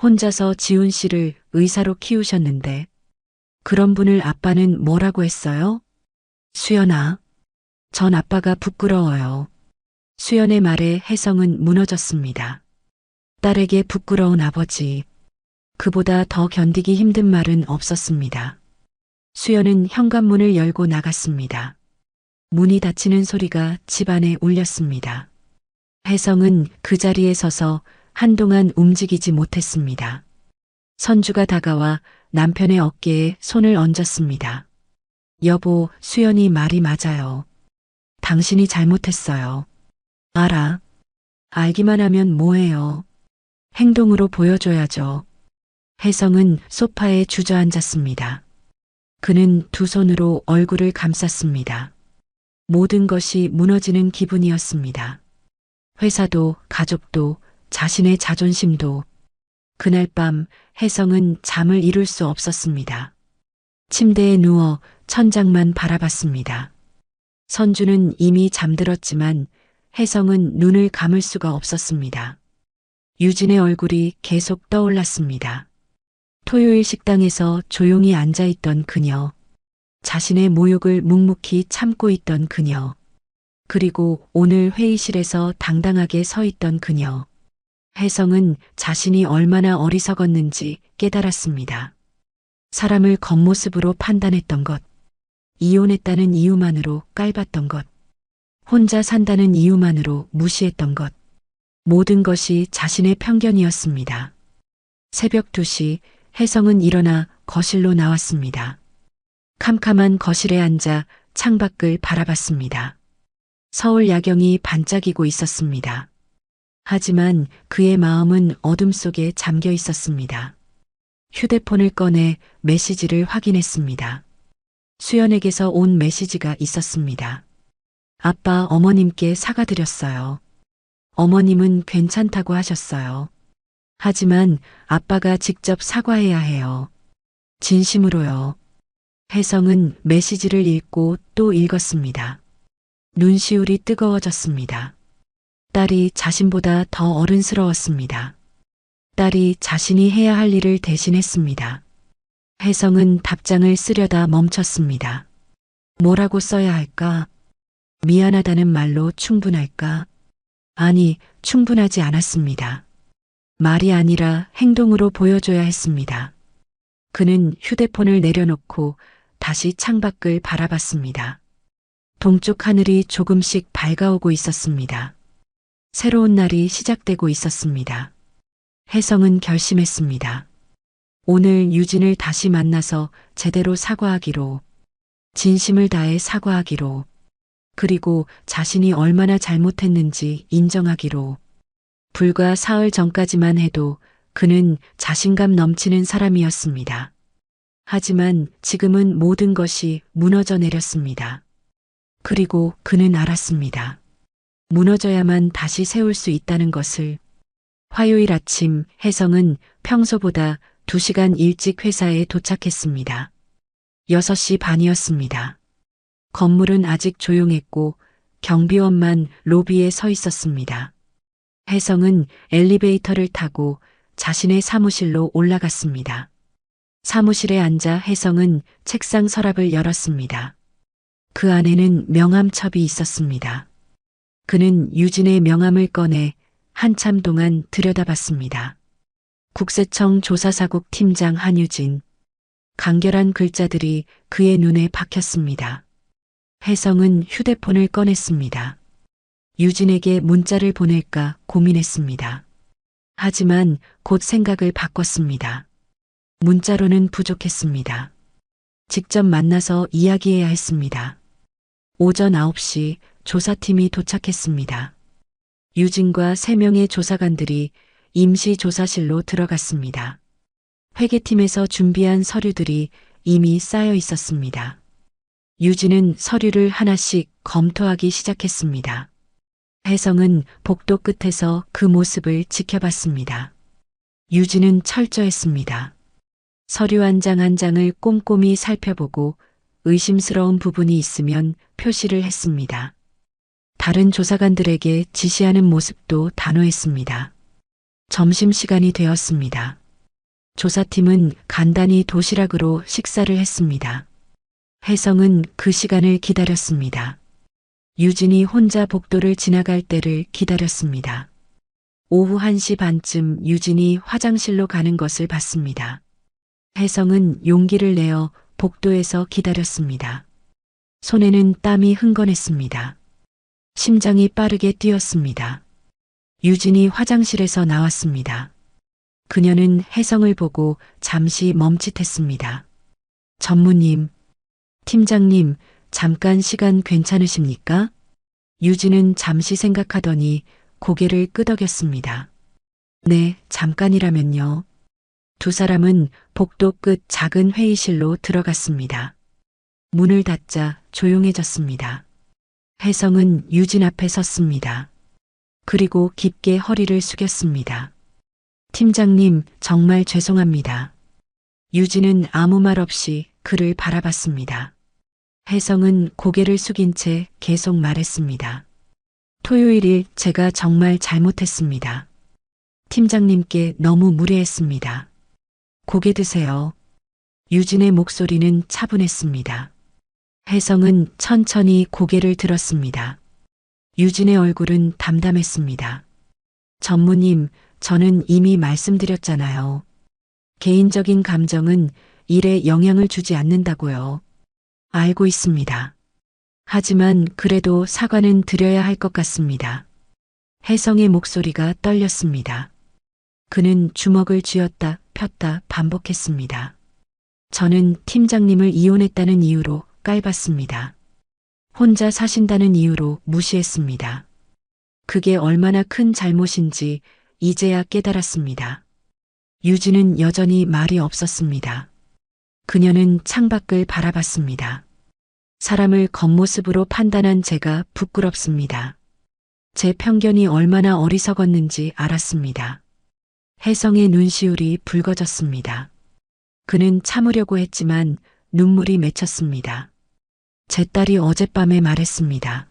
혼자서 지훈 씨를 의사로 키우셨는데, 그런 분을 아빠는 뭐라고 했어요? 수연아, 전 아빠가 부끄러워요. 수연의 말에 혜성은 무너졌습니다. 딸에게 부끄러운 아버지, 그보다 더 견디기 힘든 말은 없었습니다. 수연은 현관문을 열고 나갔습니다. 문이 닫히는 소리가 집안에 울렸습니다. 혜성은 그 자리에 서서 한동안 움직이지 못했습니다. 선주가 다가와 남편의 어깨에 손을 얹었습니다. 여보, 수연이 말이 맞아요. 당신이 잘못했어요. 알아. 알기만 하면 뭐해요. 행동으로 보여줘야죠. 혜성은 소파에 주저앉았습니다. 그는 두 손으로 얼굴을 감쌌습니다. 모든 것이 무너지는 기분이었습니다. 회사도, 가족도, 자신의 자존심도. 그날 밤 혜성은 잠을 이룰 수 없었습니다. 침대에 누워 천장만 바라봤습니다. 선주는 이미 잠들었지만 혜성은 눈을 감을 수가 없었습니다. 유진의 얼굴이 계속 떠올랐습니다. 토요일 식당에서 조용히 앉아있던 그녀, 자신의 모욕을 묵묵히 참고 있던 그녀, 그리고 오늘 회의실에서 당당하게 서 있던 그녀. 혜성은 자신이 얼마나 어리석었는지 깨달았습니다. 사람을 겉모습으로 판단했던 것, 이혼했다는 이유만으로 깔봤던 것, 혼자 산다는 이유만으로 무시했던 것, 모든 것이 자신의 편견이었습니다. 새벽 2시 혜성은 일어나 거실로 나왔습니다. 캄캄한 거실에 앉아 창밖을 바라봤습니다. 서울 야경이 반짝이고 있었습니다. 하지만 그의 마음은 어둠 속에 잠겨 있었습니다. 휴대폰을 꺼내 메시지를 확인했습니다. 수연에게서 온 메시지가 있었습니다. 아빠 어머님께 사과드렸어요. 어머님은 괜찮다고 하셨어요. 하지만 아빠가 직접 사과해야 해요. 진심으로요. 혜성은 메시지를 읽고 또 읽었습니다. 눈시울이 뜨거워졌습니다. 딸이 자신보다 더 어른스러웠습니다. 딸이 자신이 해야 할 일을 대신했습니다. 혜성은 답장을 쓰려다 멈췄습니다. 뭐라고 써야 할까? 미안하다는 말로 충분할까? 아니, 충분하지 않았습니다. 말이 아니라 행동으로 보여줘야 했습니다. 그는 휴대폰을 내려놓고 다시 창밖을 바라봤습니다. 동쪽 하늘이 조금씩 밝아오고 있었습니다. 새로운 날이 시작되고 있었습니다. 혜성은 결심했습니다. 오늘 유진을 다시 만나서 제대로 사과하기로, 진심을 다해 사과하기로, 그리고 자신이 얼마나 잘못했는지 인정하기로. 불과 사흘 전까지만 해도 그는 자신감 넘치는 사람이었습니다. 하지만 지금은 모든 것이 무너져 내렸습니다. 그리고 그는 알았습니다. 무너져야만 다시 세울 수 있다는 것을. 화요일 아침 혜성은 평소보다 2시간 일찍 회사에 도착했습니다. 6시 반이었습니다. 건물은 아직 조용했고 경비원만 로비에 서 있었습니다. 혜성은 엘리베이터를 타고 자신의 사무실로 올라갔습니다. 사무실에 앉아 혜성은 책상 서랍을 열었습니다. 그 안에는 명함첩이 있었습니다. 그는 유진의 명함을 꺼내 한참 동안 들여다봤습니다. 국세청 조사사국 팀장 한유진. 간결한 글자들이 그의 눈에 박혔습니다. 혜성은 휴대폰을 꺼냈습니다. 유진에게 문자를 보낼까 고민했습니다. 하지만 곧 생각을 바꿨습니다. 문자로는 부족했습니다. 직접 만나서 이야기해야 했습니다. 오전 9시 조사팀이 도착했습니다. 유진과 3명의 조사관들이 임시 조사실로 들어갔습니다. 회계팀에서 준비한 서류들이 이미 쌓여 있었습니다. 유진은 서류를 하나씩 검토하기 시작했습니다. 혜성은 복도 끝에서 그 모습을 지켜봤습니다. 유진은 철저했습니다. 서류 한 장 한 장을 꼼꼼히 살펴보고 의심스러운 부분이 있으면 표시를 했습니다. 다른 조사관들에게 지시하는 모습도 단호했습니다. 점심시간이 되었습니다. 조사팀은 간단히 도시락으로 식사를 했습니다. 혜성은 그 시간을 기다렸습니다. 유진이 혼자 복도를 지나갈 때를 기다렸습니다. 오후 1시 반쯤 유진이 화장실로 가는 것을 봤습니다. 혜성은 용기를 내어 복도에서 기다렸습니다. 손에는 땀이 흥건했습니다. 심장이 빠르게 뛰었습니다. 유진이 화장실에서 나왔습니다. 그녀는 혜성을 보고 잠시 멈칫했습니다. 전무님, 팀장님, 잠깐 시간 괜찮으십니까? 유진은 잠시 생각하더니 고개를 끄덕였습니다. 네, 잠깐이라면요. 두 사람은 복도 끝 작은 회의실로 들어갔습니다. 문을 닫자 조용해졌습니다. 혜성은 유진 앞에 섰습니다. 그리고 깊게 허리를 숙였습니다. 팀장님, 정말 죄송합니다. 유진은 아무 말 없이 그를 바라봤습니다. 혜성은 고개를 숙인 채 계속 말했습니다. 토요일일 제가 정말 잘못했습니다. 팀장님께 너무 무례했습니다. 고개 드세요. 유진의 목소리는 차분했습니다. 혜성은 천천히 고개를 들었습니다. 유진의 얼굴은 담담했습니다. 전무님, 저는 이미 말씀드렸잖아요. 개인적인 감정은 일에 영향을 주지 않는다고요. 알고 있습니다. 하지만 그래도 사과는 드려야 할 것 같습니다. 혜성의 목소리가 떨렸습니다. 그는 주먹을 쥐었다 폈다 반복했습니다. 저는 팀장님을 이혼했다는 이유로 깔봤습니다. 혼자 사신다는 이유로 무시했습니다. 그게 얼마나 큰 잘못인지 이제야 깨달았습니다. 유진은 여전히 말이 없었습니다. 그녀는 창밖을 바라봤습니다. 사람을 겉모습으로 판단한 제가 부끄럽습니다. 제 편견이 얼마나 어리석었는지 알았습니다. 혜성의 눈시울이 붉어졌습니다. 그는 참으려고 했지만 눈물이 맺혔습니다. 제 딸이 어젯밤에 말했습니다.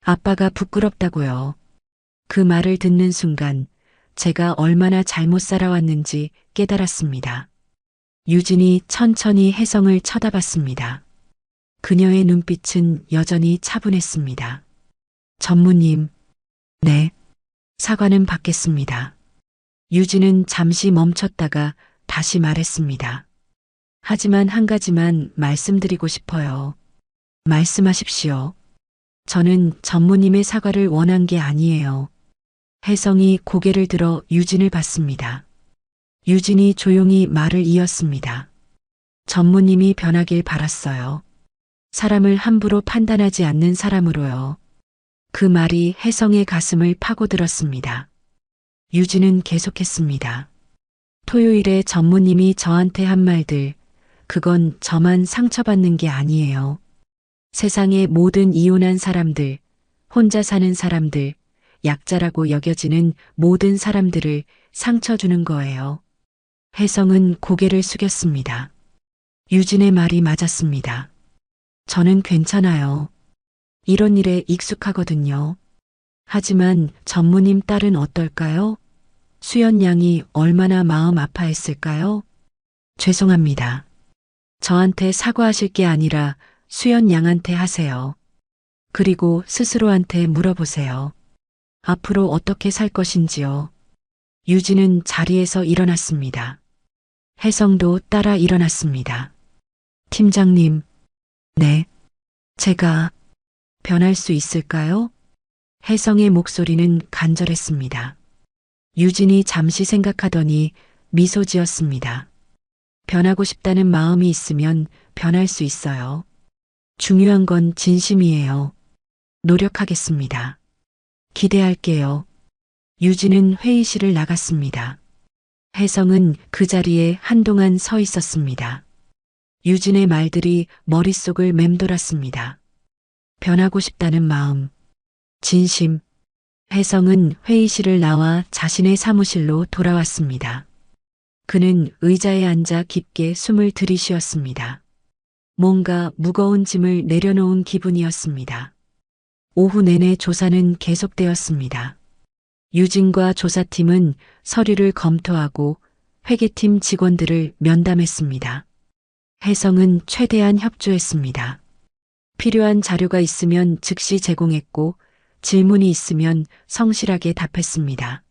아빠가 부끄럽다고요. 그 말을 듣는 순간 제가 얼마나 잘못 살아왔는지 깨달았습니다. 유진이 천천히 혜성을 쳐다봤습니다. 그녀의 눈빛은 여전히 차분했습니다. 전무님, 네, 사과는 받겠습니다. 유진은 잠시 멈췄다가 다시 말했습니다. 하지만 한 가지만 말씀드리고 싶어요. 말씀하십시오. 저는 전무님의 사과를 원한 게 아니에요. 혜성이 고개를 들어 유진을 봤습니다. 유진이 조용히 말을 이었습니다. 전무님이 변하길 바랐어요. 사람을 함부로 판단하지 않는 사람으로요. 그 말이 혜성의 가슴을 파고들었습니다. 유진은 계속했습니다. 토요일에 전무님이 저한테 한 말들, 그건 저만 상처받는 게 아니에요. 세상의 모든 이혼한 사람들, 혼자 사는 사람들, 약자라고 여겨지는 모든 사람들을 상처 주는 거예요. 혜성은 고개를 숙였습니다. 유진의 말이 맞았습니다. 저는 괜찮아요. 이런 일에 익숙하거든요. 하지만 전무님 딸은 어떨까요? 수연 양이 얼마나 마음 아파했을까요? 죄송합니다. 저한테 사과하실 게 아니라 수연 양한테 하세요. 그리고 스스로한테 물어보세요. 앞으로 어떻게 살 것인지요. 유진은 자리에서 일어났습니다. 혜성도 따라 일어났습니다. 팀장님, 네, 제가 변할 수 있을까요? 혜성의 목소리는 간절했습니다. 유진이 잠시 생각하더니 미소 지었습니다. 변하고 싶다는 마음이 있으면 변할 수 있어요. 중요한 건 진심이에요. 노력하겠습니다. 기대할게요. 유진은 회의실을 나갔습니다. 혜성은 그 자리에 한동안 서 있었습니다. 유진의 말들이 머릿속을 맴돌았습니다. 변하고 싶다는 마음, 진심. 혜성은 회의실을 나와 자신의 사무실로 돌아왔습니다. 그는 의자에 앉아 깊게 숨을 들이쉬었습니다. 뭔가 무거운 짐을 내려놓은 기분이었습니다. 오후 내내 조사는 계속되었습니다. 유진과 조사팀은 서류를 검토하고 회계팀 직원들을 면담했습니다. 혜성은 최대한 협조했습니다. 필요한 자료가 있으면 즉시 제공했고 질문이 있으면 성실하게 답했습니다.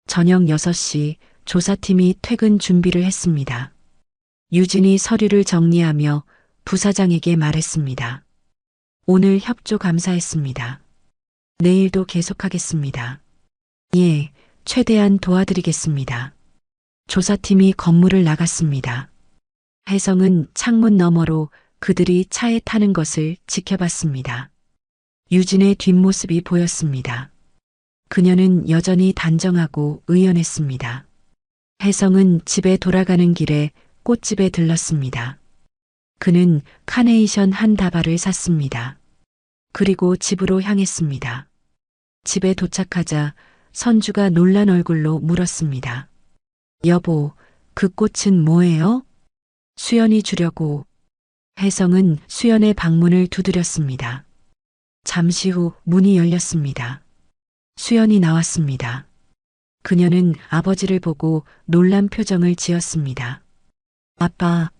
저녁 6시 조사팀이 퇴근 준비를 했습니다. 유진이 서류를 정리하며 부사장에게 말했습니다. 오늘 협조 감사했습니다. 내일도 계속하겠습니다. 예, 최대한 도와드리겠습니다. 조사팀이 건물을 나갔습니다. 혜성은 창문 너머로 그들이 차에 타는 것을 지켜봤습니다. 유진의 뒷모습이 보였습니다. 그녀는 여전히 단정하고 의연했습니다. 혜성은 집에 돌아가는 길에 꽃집에 들렀습니다. 그는 카네이션 한 다발을 샀습니다. 그리고 집으로 향했습니다. 집에 도착하자 선주가 놀란 얼굴로 물었습니다. 여보, 그 꽃은 뭐예요? 수연이 주려고. 혜성은 수연의 방문을 두드렸습니다. 잠시 후 문이 열렸습니다. 수연이 나왔습니다. 그녀는 아버지를 보고 놀란 표정을 지었습니다. 아빠,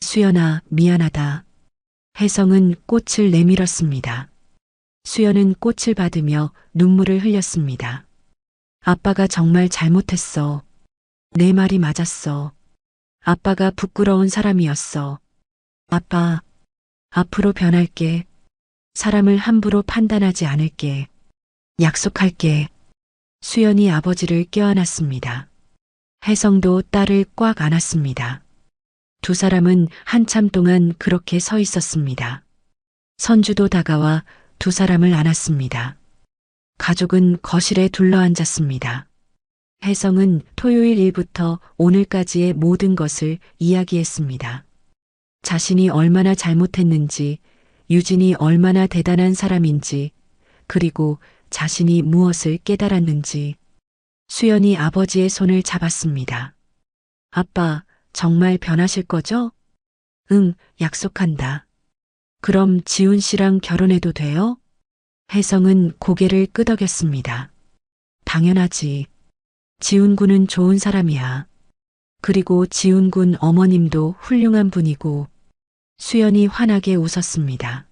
수연아, 미안하다. 혜성은 꽃을 내밀었습니다. 수연은 꽃을 받으며 눈물을 흘렸습니다. 아빠가 정말 잘못했어. 내 말이 맞았어. 아빠가 부끄러운 사람이었어. 아빠, 앞으로 변할게. 사람을 함부로 판단하지 않을게. 약속할게. 수연이 아버지를 껴안았습니다. 혜성도 딸을 꽉 안았습니다. 두 사람은 한참 동안 그렇게 서 있었습니다. 선주도 다가와 두 사람을 안았습니다. 가족은 거실에 둘러앉았습니다. 혜성은 토요일 일부터 오늘까지의 모든 것을 이야기했습니다. 자신이 얼마나 잘못했는지, 유진이 얼마나 대단한 사람인지, 그리고 자신이 무엇을 깨달았는지. 수연이 아버지의 손을 잡았습니다. 아빠, 정말 변하실 거죠? 응, 약속한다. 그럼 지훈 씨랑 결혼해도 돼요? 혜성은 고개를 끄덕였습니다. 당연하지. 지훈 군은 좋은 사람이야. 그리고 지훈 군 어머님도 훌륭한 분이고. 수연이 환하게 웃었습니다.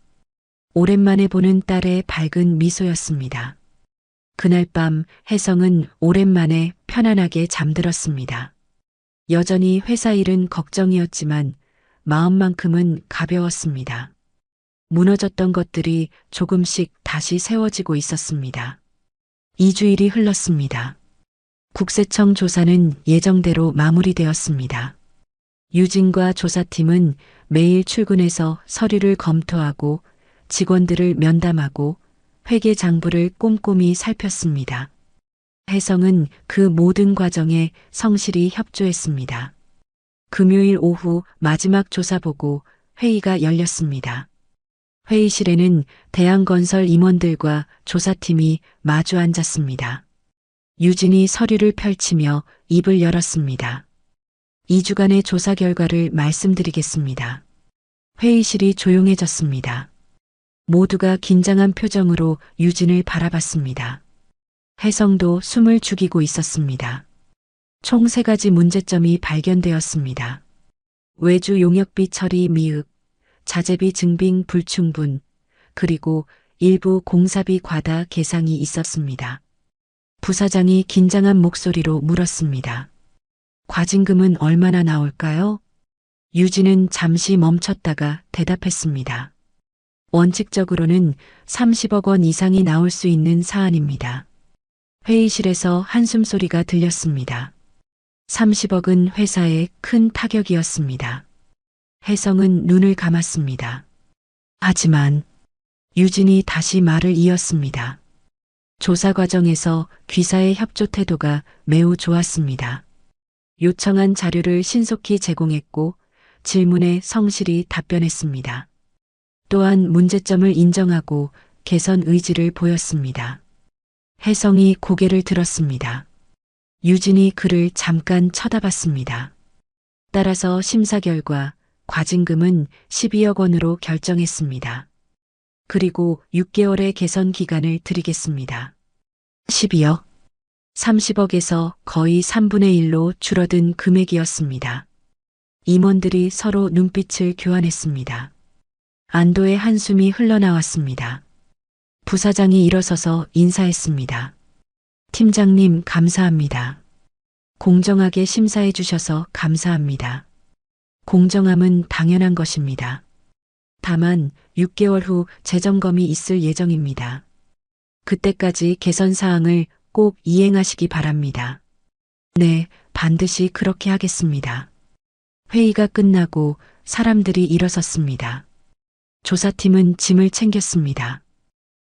오랜만에 보는 딸의 밝은 미소였습니다. 그날 밤 혜성은 오랜만에 편안하게 잠들었습니다. 여전히 회사 일은 걱정이었지만 마음만큼은 가벼웠습니다. 무너졌던 것들이 조금씩 다시 세워지고 있었습니다. 2주일이 흘렀습니다. 국세청 조사는 예정대로 마무리되었습니다. 유진과 조사팀은 매일 출근해서 서류를 검토하고 직원들을 면담하고 회계 장부를 꼼꼼히 살폈습니다. 혜성은 그 모든 과정에 성실히 협조했습니다. 금요일 오후 마지막 조사 보고 회의가 열렸습니다. 회의실에는 대한건설 임원들과 조사팀이 마주 앉았습니다. 유진이 서류를 펼치며 입을 열었습니다. 2주간의 조사 결과를 말씀드리겠습니다. 회의실이 조용해졌습니다. 모두가 긴장한 표정으로 유진을 바라봤습니다. 혜성도 숨을 죽이고 있었습니다. 총 3가지 문제점이 발견되었습니다. 외주 용역비 처리 미흡, 자재비 증빙 불충분, 그리고 일부 공사비 과다 계상이 있었습니다. 부사장이 긴장한 목소리로 물었습니다. 과징금은 얼마나 나올까요? 유진은 잠시 멈췄다가 대답했습니다. 원칙적으로는 30억 원 이상이 나올 수 있는 사안입니다. 회의실에서 한숨소리가 들렸습니다. 30억은 회사에 큰 타격이었습니다. 혜성은 눈을 감았습니다. 하지만 유진이 다시 말을 이었습니다. 조사 과정에서 귀사의 협조 태도가 매우 좋았습니다. 요청한 자료를 신속히 제공했고 질문에 성실히 답변했습니다. 또한 문제점을 인정하고 개선 의지를 보였습니다. 혜성이 고개를 들었습니다. 유진이 그를 잠깐 쳐다봤습니다. 따라서 심사 결과 과징금은 12억 원으로 결정했습니다. 그리고 6개월의 개선 기간을 드리겠습니다. 12억, 30억에서 거의 3분의 1로 줄어든 금액이었습니다. 임원들이 서로 눈빛을 교환했습니다. 안도의 한숨이 흘러나왔습니다. 부사장이 일어서서 인사했습니다. 팀장님 감사합니다. 공정하게 심사해 주셔서 감사합니다. 공정함은 당연한 것입니다. 다만 6개월 후 재점검이 있을 예정입니다. 그때까지 개선 사항을 꼭 이행하시기 바랍니다. 네, 반드시 그렇게 하겠습니다. 회의가 끝나고 사람들이 일어섰습니다. 조사팀은 짐을 챙겼습니다.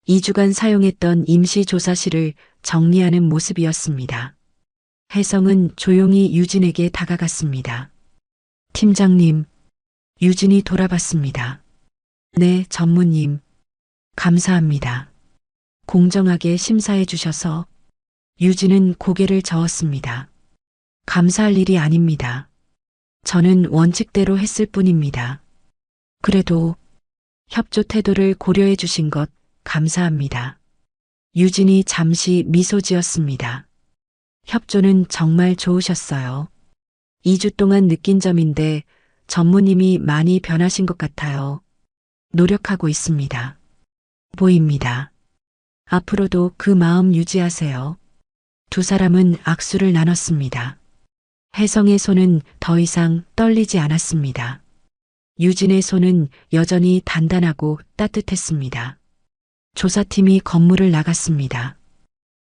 2주간 사용했던 임시조사실을 정리하는 모습이었습니다. 혜성은 조용히 유진에게 다가갔습니다. 팀장님, 유진이 돌아봤습니다. 네, 전무님. 감사합니다. 공정하게 심사해 주셔서. 유진은 고개를 저었습니다. 감사할 일이 아닙니다. 저는 원칙대로 했을 뿐입니다. 그래도 협조 태도를 고려해 주신 것 감사합니다. 유진이 잠시 미소 지었습니다. 협조는 정말 좋으셨어요. 2주 동안 느낀 점인데 전무님이 많이 변하신 것 같아요. 노력하고 있습니다. 보입니다. 앞으로도 그 마음 유지하세요. 두 사람은 악수를 나눴습니다. 혜성의 손은 더 이상 떨리지 않았습니다. 유진의 손은 여전히 단단하고 따뜻했습니다. 조사팀이 건물을 나갔습니다.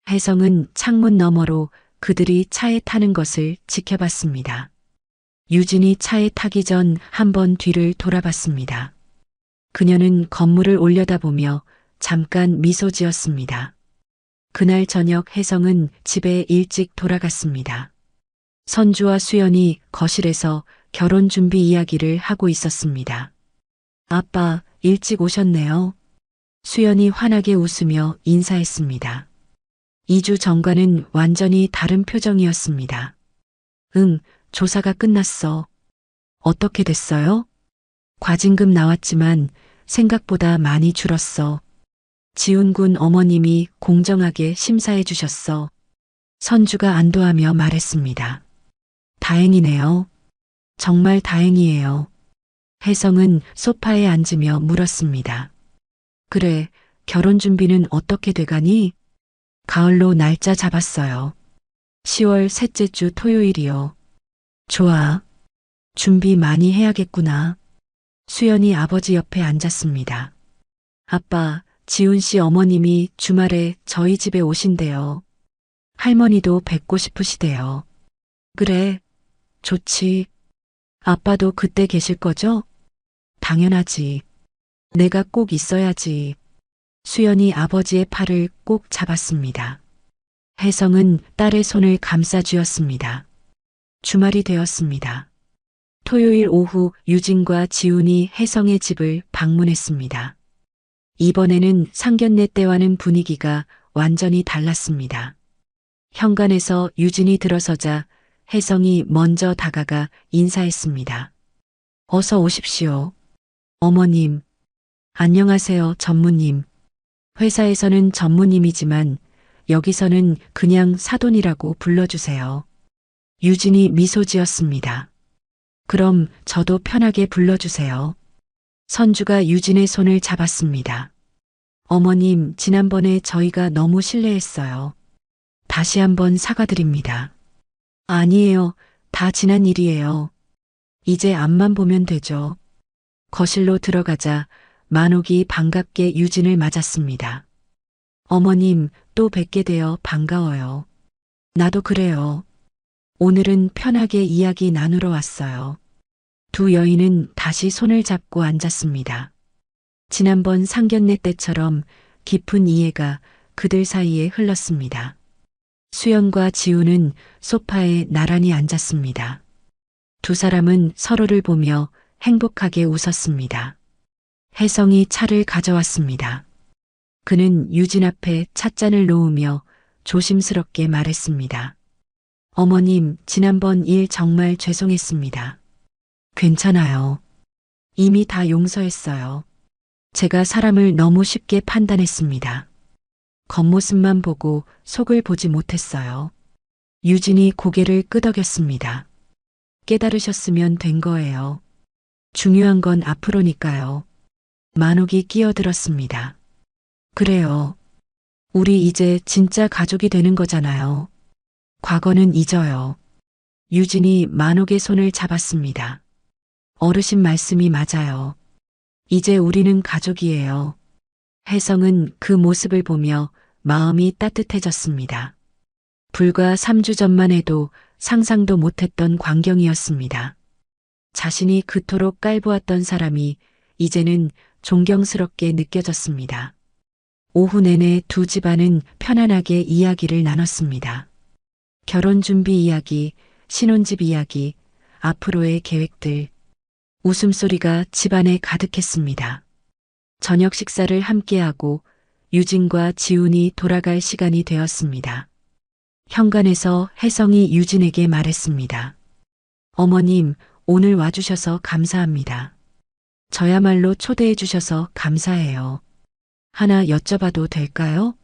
혜성은 창문 너머로 그들이 차에 타는 것을 지켜봤습니다. 유진이 차에 타기 전 한 번 뒤를 돌아봤습니다. 그녀는 건물을 올려다보며 잠깐 미소 지었습니다. 그날 저녁 혜성은 집에 일찍 돌아갔습니다. 선주와 수연이 거실에서 결혼 준비 이야기를 하고 있었습니다. 아빠, 일찍 오셨네요. 수연이 환하게 웃으며 인사했습니다. 2주 전과는 완전히 다른 표정이었습니다. 응, 조사가 끝났어. 어떻게 됐어요? 과징금 나왔지만 생각보다 많이 줄었어. 지훈군 어머님이 공정하게 심사해 주셨어. 선주가 안도하며 말했습니다. 다행이네요. 정말 다행이에요. 혜성은 소파에 앉으며 물었습니다. 그래, 결혼 준비는 어떻게 돼가니? 가을로 날짜 잡았어요. 10월 셋째 주 토요일이요. 좋아. 준비 많이 해야겠구나. 수연이 아버지 옆에 앉았습니다. 아빠, 지훈 씨 어머님이 주말에 저희 집에 오신대요. 할머니도 뵙고 싶으시대요. 그래, 좋지. 아빠도 그때 계실 거죠? 당연하지. 내가 꼭 있어야지. 수연이 아버지의 팔을 꼭 잡았습니다. 혜성은 딸의 손을 감싸 쥐었습니다. 주말이 되었습니다. 토요일 오후 유진과 지훈이 혜성의 집을 방문했습니다. 이번에는 상견례 때와는 분위기가 완전히 달랐습니다. 현관에서 유진이 들어서자 혜성이 먼저 다가가 인사했습니다. 어서 오십시오. 어머님. 안녕하세요, 전무님. 회사에서는 전무님이지만 여기서는 그냥 사돈이라고 불러주세요. 유진이 미소 지었습니다. 그럼 저도 편하게 불러주세요. 선주가 유진의 손을 잡았습니다. 어머님, 지난번에 저희가 너무 실례했어요. 다시 한번 사과드립니다. 아니에요. 다 지난 일이에요. 이제 앞만 보면 되죠. 거실로 들어가자 만옥이 반갑게 유진을 맞았습니다. 어머님, 또 뵙게 되어 반가워요. 나도 그래요. 오늘은 편하게 이야기 나누러 왔어요. 두 여인은 다시 손을 잡고 앉았습니다. 지난번 상견례 때처럼 깊은 이해가 그들 사이에 흘렀습니다. 수연과 지우는 소파에 나란히 앉았습니다. 두 사람은 서로를 보며 행복하게 웃었습니다. 혜성이 차를 가져왔습니다. 그는 유진 앞에 찻잔을 놓으며 조심스럽게 말했습니다. 어머님, 지난번 일 정말 죄송했습니다. 괜찮아요. 이미 다 용서했어요. 제가 사람을 너무 쉽게 판단했습니다. 겉모습만 보고 속을 보지 못했어요. 유진이 고개를 끄덕였습니다. 깨달으셨으면 된 거예요. 중요한 건 앞으로니까요. 만옥이 끼어들었습니다. 그래요. 우리 이제 진짜 가족이 되는 거잖아요. 과거는 잊어요. 유진이 만옥의 손을 잡았습니다. 어르신 말씀이 맞아요. 이제 우리는 가족이에요. 혜성은 그 모습을 보며 마음이 따뜻해졌습니다. 불과 3주 전만 해도 상상도 못했던 광경이었습니다. 자신이 그토록 깔보았던 사람이 이제는 존경스럽게 느껴졌습니다. 오후 내내 두 집안은 편안하게 이야기를 나눴습니다. 결혼 준비 이야기, 신혼집 이야기, 앞으로의 계획들. 웃음소리가 집안에 가득했습니다. 저녁 식사를 함께하고 유진과 지훈이 돌아갈 시간이 되었습니다. 현관에서 혜성이 유진에게 말했습니다. 어머님, 오늘 와주셔서 감사합니다. 저야말로 초대해 주셔서 감사해요. 하나 여쭤봐도 될까요?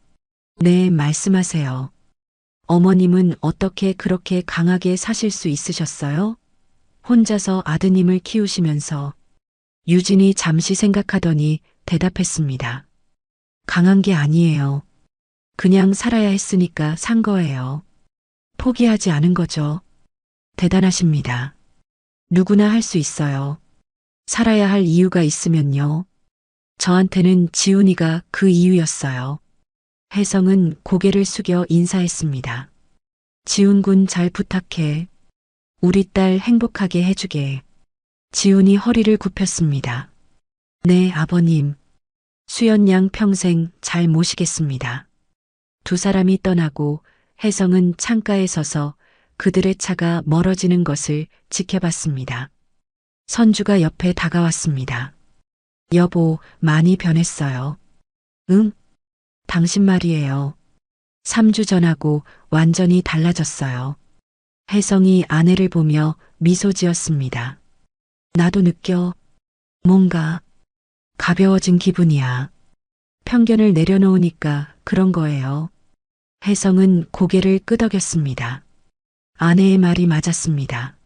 네, 말씀하세요. 어머님은 어떻게 그렇게 강하게 사실 수 있으셨어요? 혼자서 아드님을 키우시면서. 유진이 잠시 생각하더니 대답했습니다. 강한 게 아니에요. 그냥 살아야 했으니까 산 거예요. 포기하지 않은 거죠. 대단하십니다. 누구나 할 수 있어요. 살아야 할 이유가 있으면요. 저한테는 지훈이가 그 이유였어요. 혜성은 고개를 숙여 인사했습니다. 지훈군 잘 부탁해. 우리 딸 행복하게 해주게. 지훈이 허리를 굽혔습니다. 네, 아버님. 수연 양 평생 잘 모시겠습니다. 두 사람이 떠나고 혜성은 창가에 서서 그들의 차가 멀어지는 것을 지켜봤습니다. 선주가 옆에 다가왔습니다. 여보, 많이 변했어요. 응? 당신 말이에요. 3주 전하고 완전히 달라졌어요. 혜성이 아내를 보며 미소 지었습니다. 나도 느껴. 뭔가 가벼워진 기분이야. 편견을 내려놓으니까 그런 거예요. 혜성은 고개를 끄덕였습니다. 아내의 말이 맞았습니다.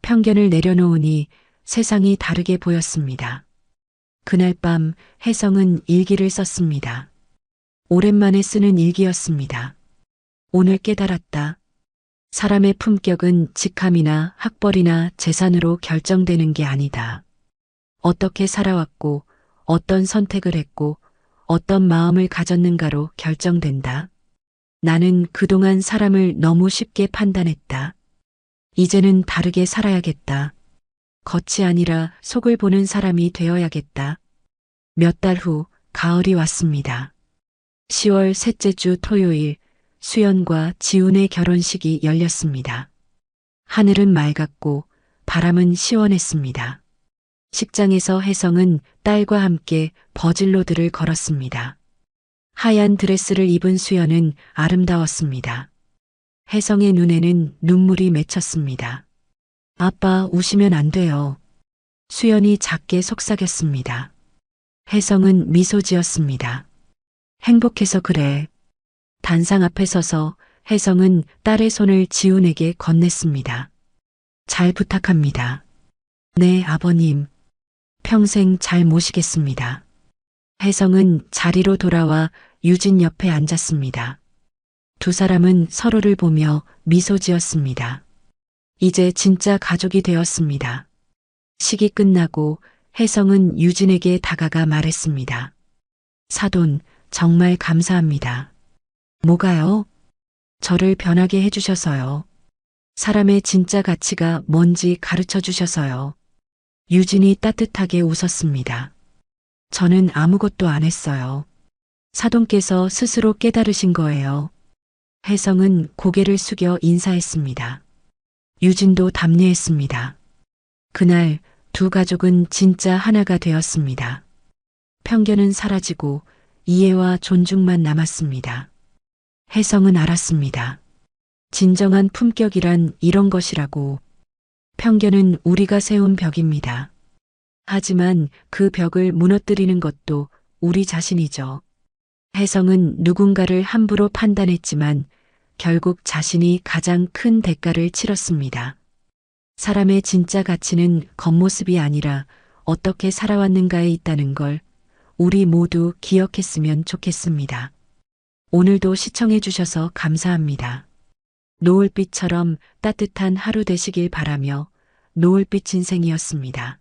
편견을 내려놓으니 세상이 다르게 보였습니다. 그날 밤 혜성은 일기를 썼습니다. 오랜만에 쓰는 일기였습니다. 오늘 깨달았다. 사람의 품격은 직함이나 학벌이나 재산으로 결정되는 게 아니다. 어떻게 살아왔고, 어떤 선택을 했고, 어떤 마음을 가졌는가로 결정된다. 나는 그동안 사람을 너무 쉽게 판단했다. 이제는 다르게 살아야겠다. 겉이 아니라 속을 보는 사람이 되어야겠다. 몇 달 후 가을이 왔습니다. 10월 셋째 주 토요일 수연과 지훈의 결혼식이 열렸습니다. 하늘은 맑았고 바람은 시원했습니다. 식장에서 혜성은 딸과 함께 버질로드를 걸었습니다. 하얀 드레스를 입은 수연은 아름다웠습니다. 혜성의 눈에는 눈물이 맺혔습니다. 아빠, 우시면 안 돼요. 수연이 작게 속삭였습니다. 혜성은 미소 지었습니다. 행복해서 그래. 단상 앞에 서서 혜성은 딸의 손을 지훈에게 건넸습니다. 잘 부탁합니다. 네, 아버님. 평생 잘 모시겠습니다. 혜성은 자리로 돌아와 유진 옆에 앉았습니다. 두 사람은 서로를 보며 미소 지었습니다. 이제 진짜 가족이 되었습니다. 식이 끝나고 혜성은 유진에게 다가가 말했습니다. 사돈, 정말 감사합니다. 뭐가요? 저를 변하게 해주셔서요. 사람의 진짜 가치가 뭔지 가르쳐 주셔서요. 유진이 따뜻하게 웃었습니다. 저는 아무것도 안 했어요. 사돈께서 스스로 깨달으신 거예요. 혜성은 고개를 숙여 인사했습니다. 유진도 답례했습니다. 그날 두 가족은 진짜 하나가 되었습니다. 편견은 사라지고 이해와 존중만 남았습니다. 혜성은 알았습니다. 진정한 품격이란 이런 것이라고. 편견은 우리가 세운 벽입니다. 하지만 그 벽을 무너뜨리는 것도 우리 자신이죠. 혜성은 누군가를 함부로 판단했지만 결국 자신이 가장 큰 대가를 치렀습니다. 사람의 진짜 가치는 겉모습이 아니라 어떻게 살아왔는가에 있다는 걸 우리 모두 기억했으면 좋겠습니다. 오늘도 시청해 주셔서 감사합니다. 노을빛처럼 따뜻한 하루 되시길 바라며 노을빛 인생이었습니다.